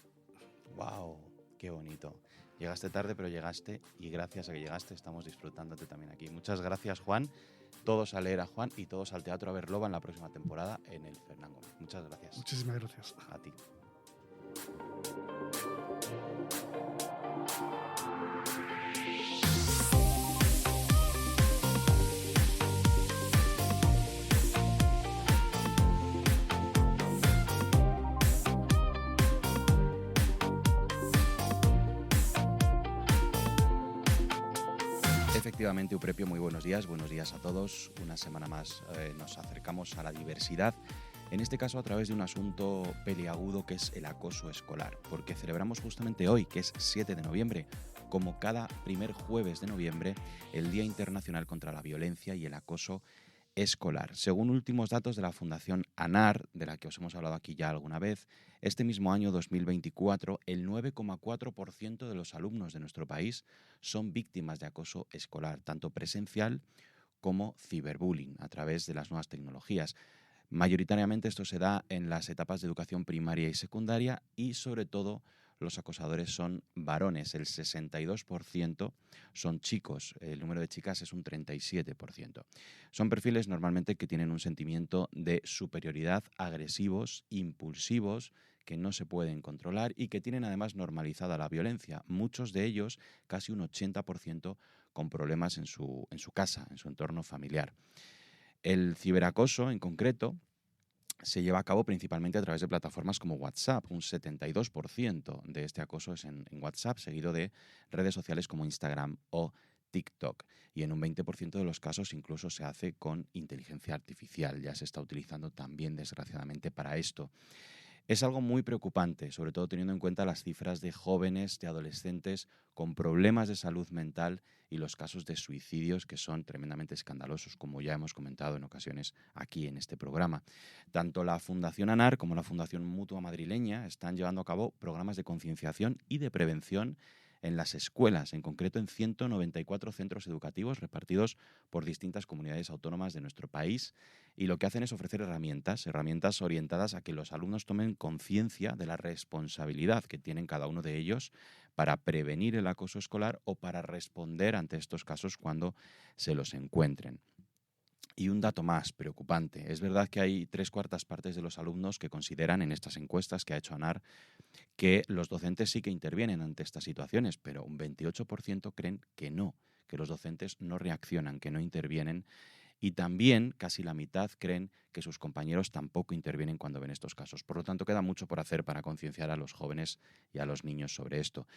¡Wow! ¡Qué bonito! Llegaste tarde, pero llegaste, y gracias a que llegaste estamos disfrutándote también aquí. Muchas gracias, Juan. Todos a leer a Juan y todos al teatro a ver Loba en la próxima temporada en el Fernán Gómez. Muchas gracias. Muchísimas gracias. A ti. Efectivamente, Euprepio, muy buenos días a todos. Una semana más nos acercamos a la diversidad, en este caso a través de un asunto peliagudo que es el acoso escolar, porque celebramos justamente hoy, que es 7 de noviembre, como cada primer jueves de noviembre, el Día Internacional contra la Violencia y el Acoso Escolar. Según últimos datos de la Fundación ANAR, de la que os hemos hablado aquí ya alguna vez, este mismo año 2024, el 9,4% de los alumnos de nuestro país son víctimas de acoso escolar, tanto presencial como ciberbullying, a través de las nuevas tecnologías. Mayoritariamente esto se da en las etapas de educación primaria y secundaria y, sobre todo, los acosadores son varones, el 62% son chicos, el número de chicas es un 37%. Son perfiles normalmente que tienen un sentimiento de superioridad, agresivos, impulsivos, que no se pueden controlar y que tienen además normalizada la violencia. Muchos de ellos, casi un 80%, con problemas en su casa, en su entorno familiar. El ciberacoso, en concreto, se lleva a cabo principalmente a través de plataformas como WhatsApp. Un 72% de este acoso es en WhatsApp, seguido de redes sociales como Instagram o TikTok. Y en un 20% de los casos incluso se hace con inteligencia artificial. Ya se está utilizando también, desgraciadamente, para esto. Es algo muy preocupante, sobre todo teniendo en cuenta las cifras de jóvenes, de adolescentes con problemas de salud mental y los casos de suicidios que son tremendamente escandalosos, como ya hemos comentado en ocasiones aquí en este programa. Tanto la Fundación ANAR como la Fundación Mutua Madrileña están llevando a cabo programas de concienciación y de prevención en las escuelas, en concreto en 194 centros educativos repartidos por distintas comunidades autónomas de nuestro país, y lo que hacen es ofrecer herramientas orientadas a que los alumnos tomen conciencia de la responsabilidad que tienen cada uno de ellos para prevenir el acoso escolar o para responder ante estos casos cuando se los encuentren. Y un dato más preocupante. Es verdad que hay 3/4 partes de los alumnos que consideran en estas encuestas que ha hecho ANAR que los docentes sí que intervienen ante estas situaciones, pero un 28% creen que no, que los docentes no reaccionan, que no intervienen. Y también casi la mitad creen que sus compañeros tampoco intervienen cuando ven estos casos. Por lo tanto, queda mucho por hacer para concienciar a los jóvenes y a los niños sobre esto.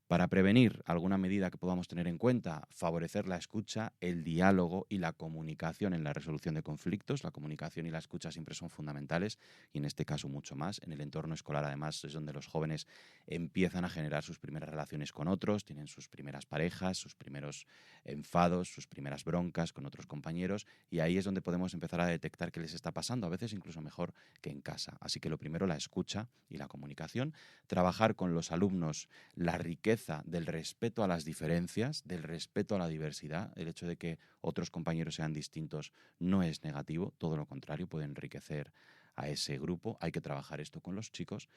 Para prevenir, alguna medida que podamos tener en cuenta: favorecer la escucha, el diálogo y la comunicación en la resolución de conflictos. La comunicación y la escucha siempre son fundamentales, y en este caso mucho más. En el entorno escolar, además, es donde los jóvenes empiezan a generar sus primeras relaciones con otros, tienen sus primeras parejas, sus primeros enfados, sus primeras broncas con otros compañeros, y ahí es donde podemos empezar a detectar qué les está pasando, a veces incluso mejor que en casa. Así que lo primero, la escucha y la comunicación. Trabajar con los alumnos la riqueza del respeto a las diferencias, del respeto a la diversidad. El hecho de que otros compañeros sean distintos no es negativo, todo lo contrario, puede enriquecer a ese grupo. Hay que trabajar esto con los chicos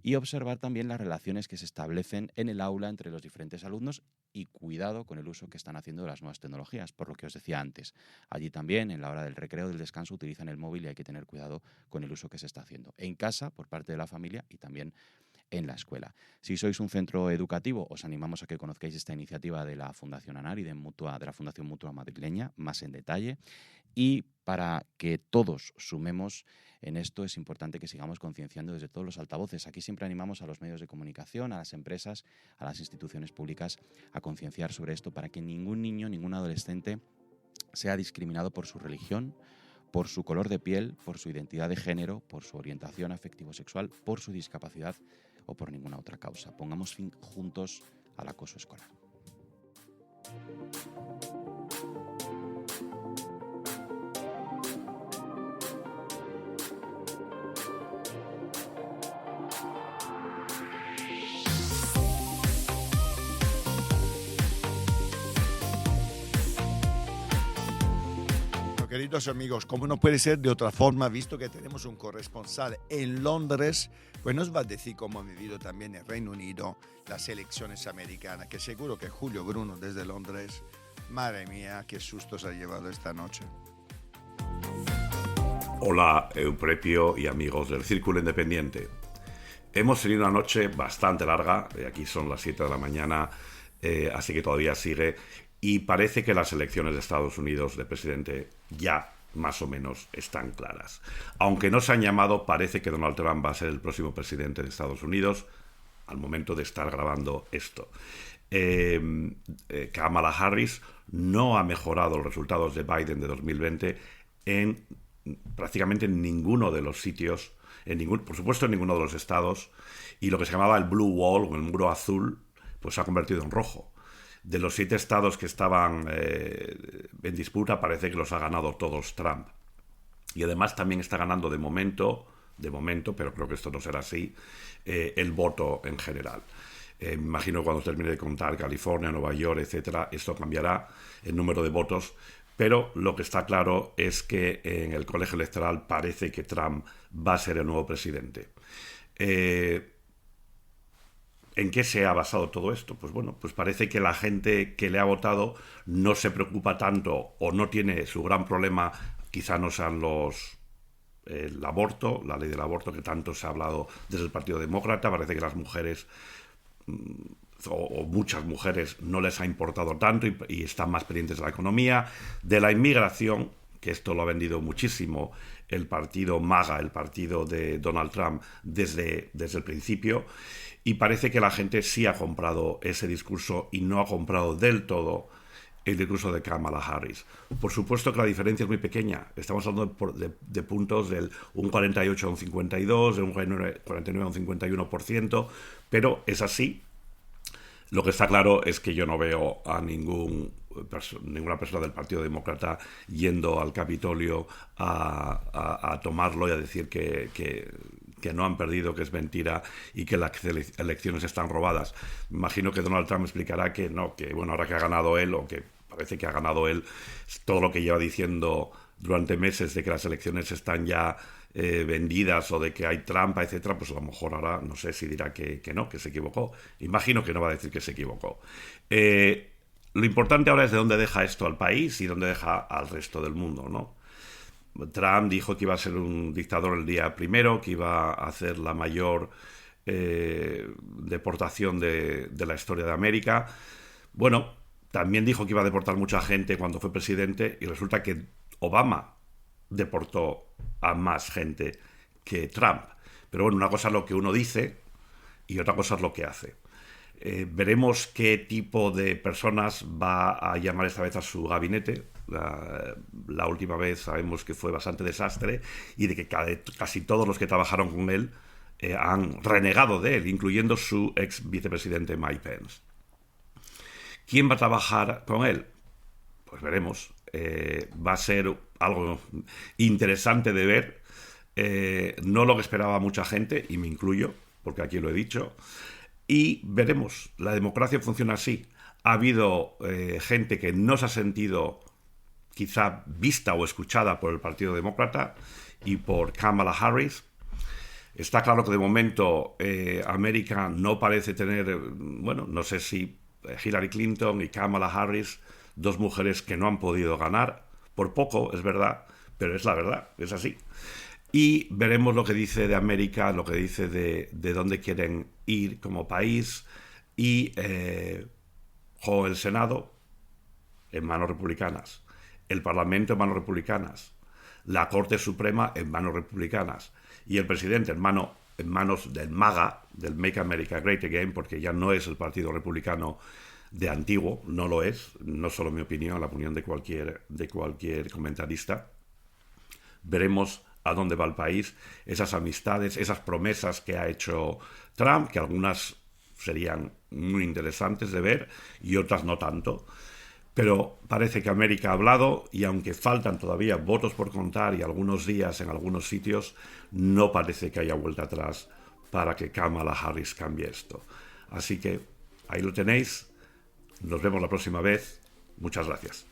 y observar también las relaciones que se establecen en el aula entre los diferentes alumnos, y cuidado con el uso que están haciendo de las nuevas tecnologías, por lo que os decía antes. Allí también, en la hora del recreo, del descanso, utilizan el móvil y hay que tener cuidado con el uso que se está haciendo en casa por parte de la familia y también en la escuela. Si sois un centro educativo, os animamos a que conozcáis esta iniciativa de la Fundación ANAR y de la Fundación Mutua Madrileña más en detalle. Y para que todos sumemos en esto, es importante que sigamos concienciando desde todos los altavoces. Aquí siempre animamos a los medios de comunicación, a las empresas, a las instituciones públicas a concienciar sobre esto, para que ningún niño, ningún adolescente sea discriminado por su religión, por su color de piel, por su identidad de género, por su orientación afectivo-sexual, por su discapacidad o por ninguna otra causa. Pongamos fin juntos al acoso escolar. Queridos amigos, como no puede ser de otra forma, visto que tenemos un corresponsal en Londres, pues nos va a decir cómo ha vivido también el Reino Unido las elecciones americanas, que seguro que Julio Bruno desde Londres, madre mía, qué susto se ha llevado esta noche. Hola, Euprepio y amigos del Círculo Independiente. Hemos tenido una noche bastante larga, aquí son las 7 de la mañana, así que todavía sigue. Y parece que las elecciones de Estados Unidos de presidente ya más o menos están claras. Aunque no se han llamado, parece que Donald Trump va a ser el próximo presidente de Estados Unidos al momento de estar grabando esto. Kamala Harris no ha mejorado los resultados de Biden de 2020 en prácticamente ninguno de los sitios, por supuesto en ninguno de los estados, y lo que se llamaba el Blue Wall, o el muro azul, pues se ha convertido en rojo. De los 7 estados que estaban en disputa, parece que los ha ganado todos Trump. Y además también está ganando de momento, pero creo que esto no será así, el voto en general. Me imagino que cuando termine de contar California, Nueva York, etcétera, esto cambiará el número de votos. Pero lo que está claro es que en el colegio electoral parece que Trump va a ser el nuevo presidente. ¿En qué se ha basado todo esto? Pues bueno, pues parece que la gente que le ha votado no se preocupa tanto, o no tiene su gran problema, quizá no sean el aborto, la ley del aborto que tanto se ha hablado desde el Partido Demócrata. Parece que las mujeres o muchas mujeres no les ha importado tanto y están más pendientes de la economía, de la inmigración, que esto lo ha vendido muchísimo el partido MAGA, el partido de Donald Trump, desde el principio, y parece que la gente sí ha comprado ese discurso y no ha comprado del todo el discurso de Kamala Harris. Por supuesto que la diferencia es muy pequeña. Estamos hablando de puntos del un 48 a un 52, de un 49 a un 51%, pero es así. Lo que está claro es que yo no veo a ninguna persona del Partido Demócrata yendo al Capitolio a tomarlo y a decir que no han perdido, que es mentira y que las elecciones están robadas. Me imagino que Donald Trump explicará que no, que bueno, ahora que ha ganado él, o que parece que ha ganado él, todo lo que lleva diciendo durante meses de que las elecciones están ya vendidas o de que hay trampa, etcétera, pues a lo mejor ahora no sé si dirá que no, que se equivocó. Imagino que no va a decir que se equivocó. Lo importante ahora es de dónde deja esto al país y dónde deja al resto del mundo, ¿no? Trump dijo que iba a ser un dictador el día primero, que iba a hacer la mayor deportación de la historia de América. Bueno, también dijo que iba a deportar mucha gente cuando fue presidente y resulta que Obama deportó a más gente que Trump. Pero bueno, una cosa es lo que uno dice y otra cosa es lo que hace. Veremos qué tipo de personas va a llamar esta vez a su gabinete. La última vez sabemos que fue bastante desastre y de que casi todos los que trabajaron con él han renegado de él, incluyendo su ex vicepresidente Mike Pence. ¿Quién va a trabajar con él? Pues veremos. Va a ser algo interesante de ver. No lo que esperaba mucha gente, y me incluyo, porque aquí lo he dicho. Y veremos. La democracia funciona así. Ha habido gente que no se ha sentido quizá vista o escuchada por el Partido Demócrata y por Kamala Harris. Está claro que de momento América no parece tener, bueno, no sé si Hillary Clinton y Kamala Harris, dos mujeres que no han podido ganar, por poco, es verdad, pero es la verdad, es así. Y veremos lo que dice de América, lo que dice de dónde quieren ir como país, y el Senado en manos republicanas, el Parlamento en manos republicanas, la Corte Suprema en manos republicanas y el presidente en manos del MAGA, del Make America Great Again, porque ya no es el partido republicano de antiguo, no lo es, no solo mi opinión, la opinión de cualquier comentarista. Veremos a dónde va el país, esas amistades, esas promesas que ha hecho Trump, que algunas serían muy interesantes de ver y otras no tanto. Pero parece que América ha hablado y aunque faltan todavía votos por contar y algunos días en algunos sitios, no parece que haya vuelta atrás para que Kamala Harris cambie esto. Así que ahí lo tenéis. Nos vemos la próxima vez. Muchas gracias.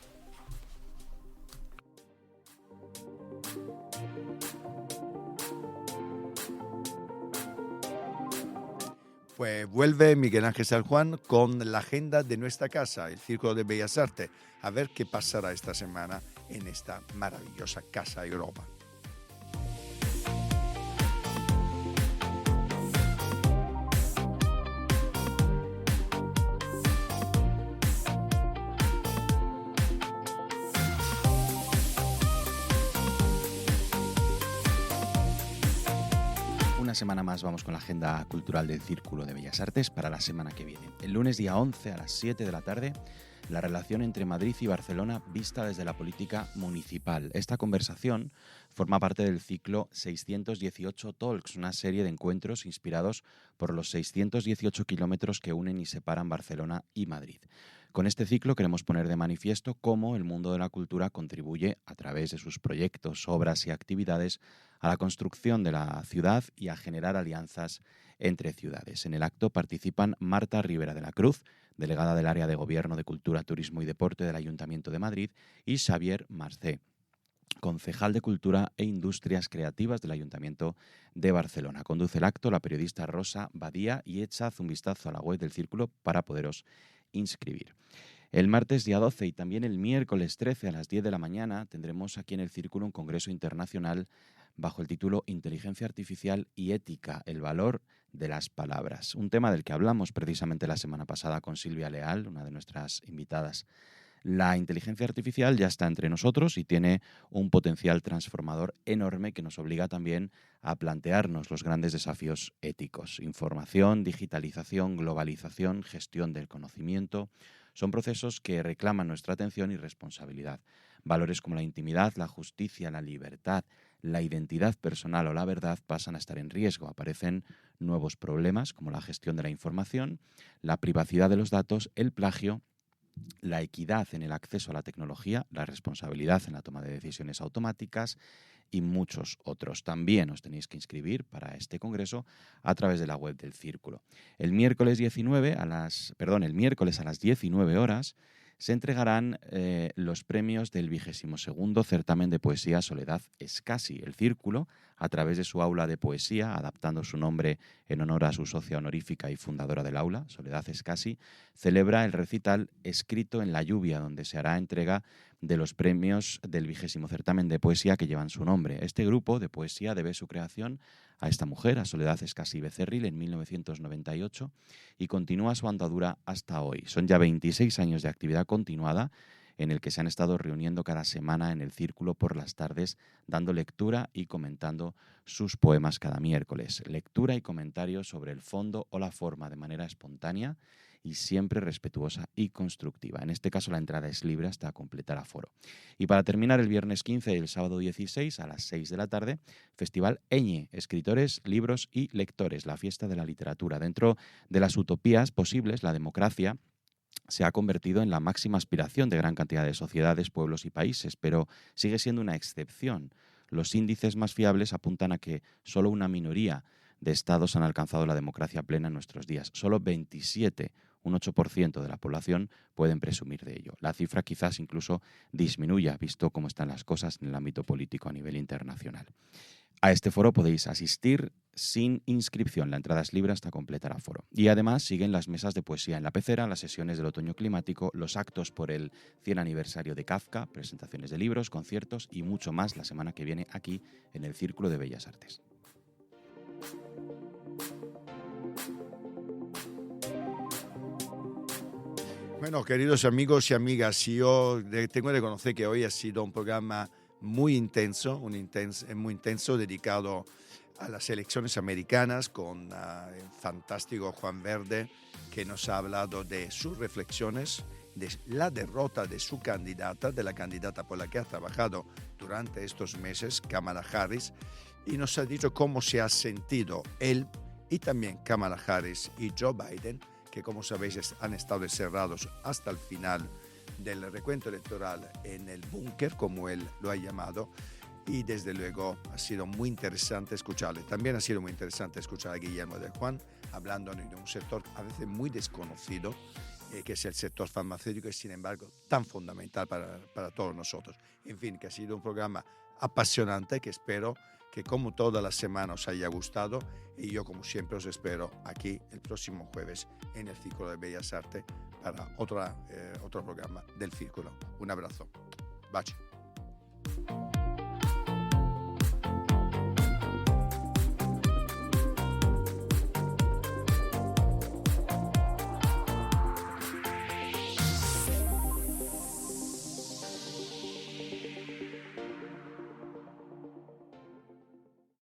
Pues vuelve Miguel Ángel San Juan con la agenda de nuestra casa, el Círculo de Bellas Artes. A ver qué pasará esta semana en esta maravillosa Casa Europa. Una semana más vamos con la agenda cultural del Círculo de Bellas Artes para la semana que viene. El lunes día 11 a las 7 de la tarde, la relación entre Madrid y Barcelona vista desde la política municipal. Esta conversación forma parte del ciclo 618 Talks, una serie de encuentros inspirados por los 618 kilómetros que unen y separan Barcelona y Madrid. Con este ciclo queremos poner de manifiesto cómo el mundo de la cultura contribuye, a través de sus proyectos, obras y actividades, a la construcción de la ciudad y a generar alianzas entre ciudades. En el acto participan Marta Rivera de la Cruz, delegada del Área de Gobierno de Cultura, Turismo y Deporte del Ayuntamiento de Madrid, y Xavier Marcé, concejal de Cultura e Industrias Creativas del Ayuntamiento de Barcelona. Conduce el acto la periodista Rosa Badía y echad un vistazo a la web del Círculo para poderos inscribir. El martes día 12 y también el miércoles 13 a las 10 de la mañana tendremos aquí en el Círculo un congreso internacional bajo el título Inteligencia Artificial y Ética, el valor de las palabras. Un tema del que hablamos precisamente la semana pasada con Silvia Leal, una de nuestras invitadas. La inteligencia artificial ya está entre nosotros y tiene un potencial transformador enorme que nos obliga también a plantearnos los grandes desafíos éticos. Información, digitalización, globalización, gestión del conocimiento, son procesos que reclaman nuestra atención y responsabilidad. Valores como la intimidad, la justicia, la libertad, la identidad personal o la verdad pasan a estar en riesgo. Aparecen nuevos problemas como la gestión de la información, la privacidad de los datos, el plagio, la equidad en el acceso a la tecnología, la responsabilidad en la toma de decisiones automáticas y muchos otros. También os tenéis que inscribir para este congreso a través de la web del Círculo. El miércoles a las 19 horas se entregarán los premios del 22º certamen de poesía Soledad Escasi. El Círculo, a través de su aula de poesía, adaptando su nombre en honor a su socia honorífica y fundadora del aula, Soledad Escasi, celebra el recital Escrito en la lluvia, donde se hará entrega de los premios del 20º certamen de poesía que llevan su nombre. Este grupo de poesía debe su creación a esta mujer, a Soledad Escasi Becerril, en 1998 y continúa su andadura hasta hoy. Son ya 26 años de actividad continuada en el que se han estado reuniendo cada semana en el Círculo por las tardes, dando lectura y comentando sus poemas cada miércoles. Lectura y comentarios sobre el fondo o la forma de manera espontánea y siempre respetuosa y constructiva. En este caso la entrada es libre hasta completar aforo. Y para terminar, el viernes 15 y el sábado 16 a las 6 de la tarde, Festival Eñe, escritores, libros y lectores, la fiesta de la literatura. Dentro de las utopías posibles, la democracia se ha convertido en la máxima aspiración de gran cantidad de sociedades, pueblos y países, pero sigue siendo una excepción. Los índices más fiables apuntan a que solo una minoría de estados han alcanzado la democracia plena en nuestros días. Solo 27, un 8% de la población, pueden presumir de ello. La cifra quizás incluso disminuya, visto cómo están las cosas en el ámbito político a nivel internacional. A este foro podéis asistir sin inscripción. La entrada es libre hasta completar aforo. Y además siguen las mesas de poesía en la pecera, las sesiones del otoño climático, los actos por el 100 aniversario de Kafka, presentaciones de libros, conciertos y mucho más la semana que viene aquí en el Círculo de Bellas Artes. Bueno, queridos amigos y amigas, yo tengo que reconocer que hoy ha sido un programa muy intenso, muy intenso, dedicado a las elecciones americanas con el fantástico Juan Verde, que nos ha hablado de sus reflexiones, de la derrota de su candidata, de la candidata por la que ha trabajado durante estos meses, Kamala Harris, y nos ha dicho cómo se ha sentido él y también Kamala Harris y Joe Biden, que como sabéis han estado encerrados hasta el final del recuento electoral en el búnker, como él lo ha llamado, y desde luego ha sido muy interesante escucharle. También ha sido muy interesante escuchar a Guillermo del Juan hablando de un sector a veces muy desconocido, que es el sector farmacéutico y sin embargo tan fundamental para todos nosotros. En fin, que ha sido un programa apasionante que espero que como toda la semana os haya gustado, y yo como siempre os espero aquí el próximo jueves en el Círculo de Bellas Artes para otro programa del Círculo. Un abrazo. Baci.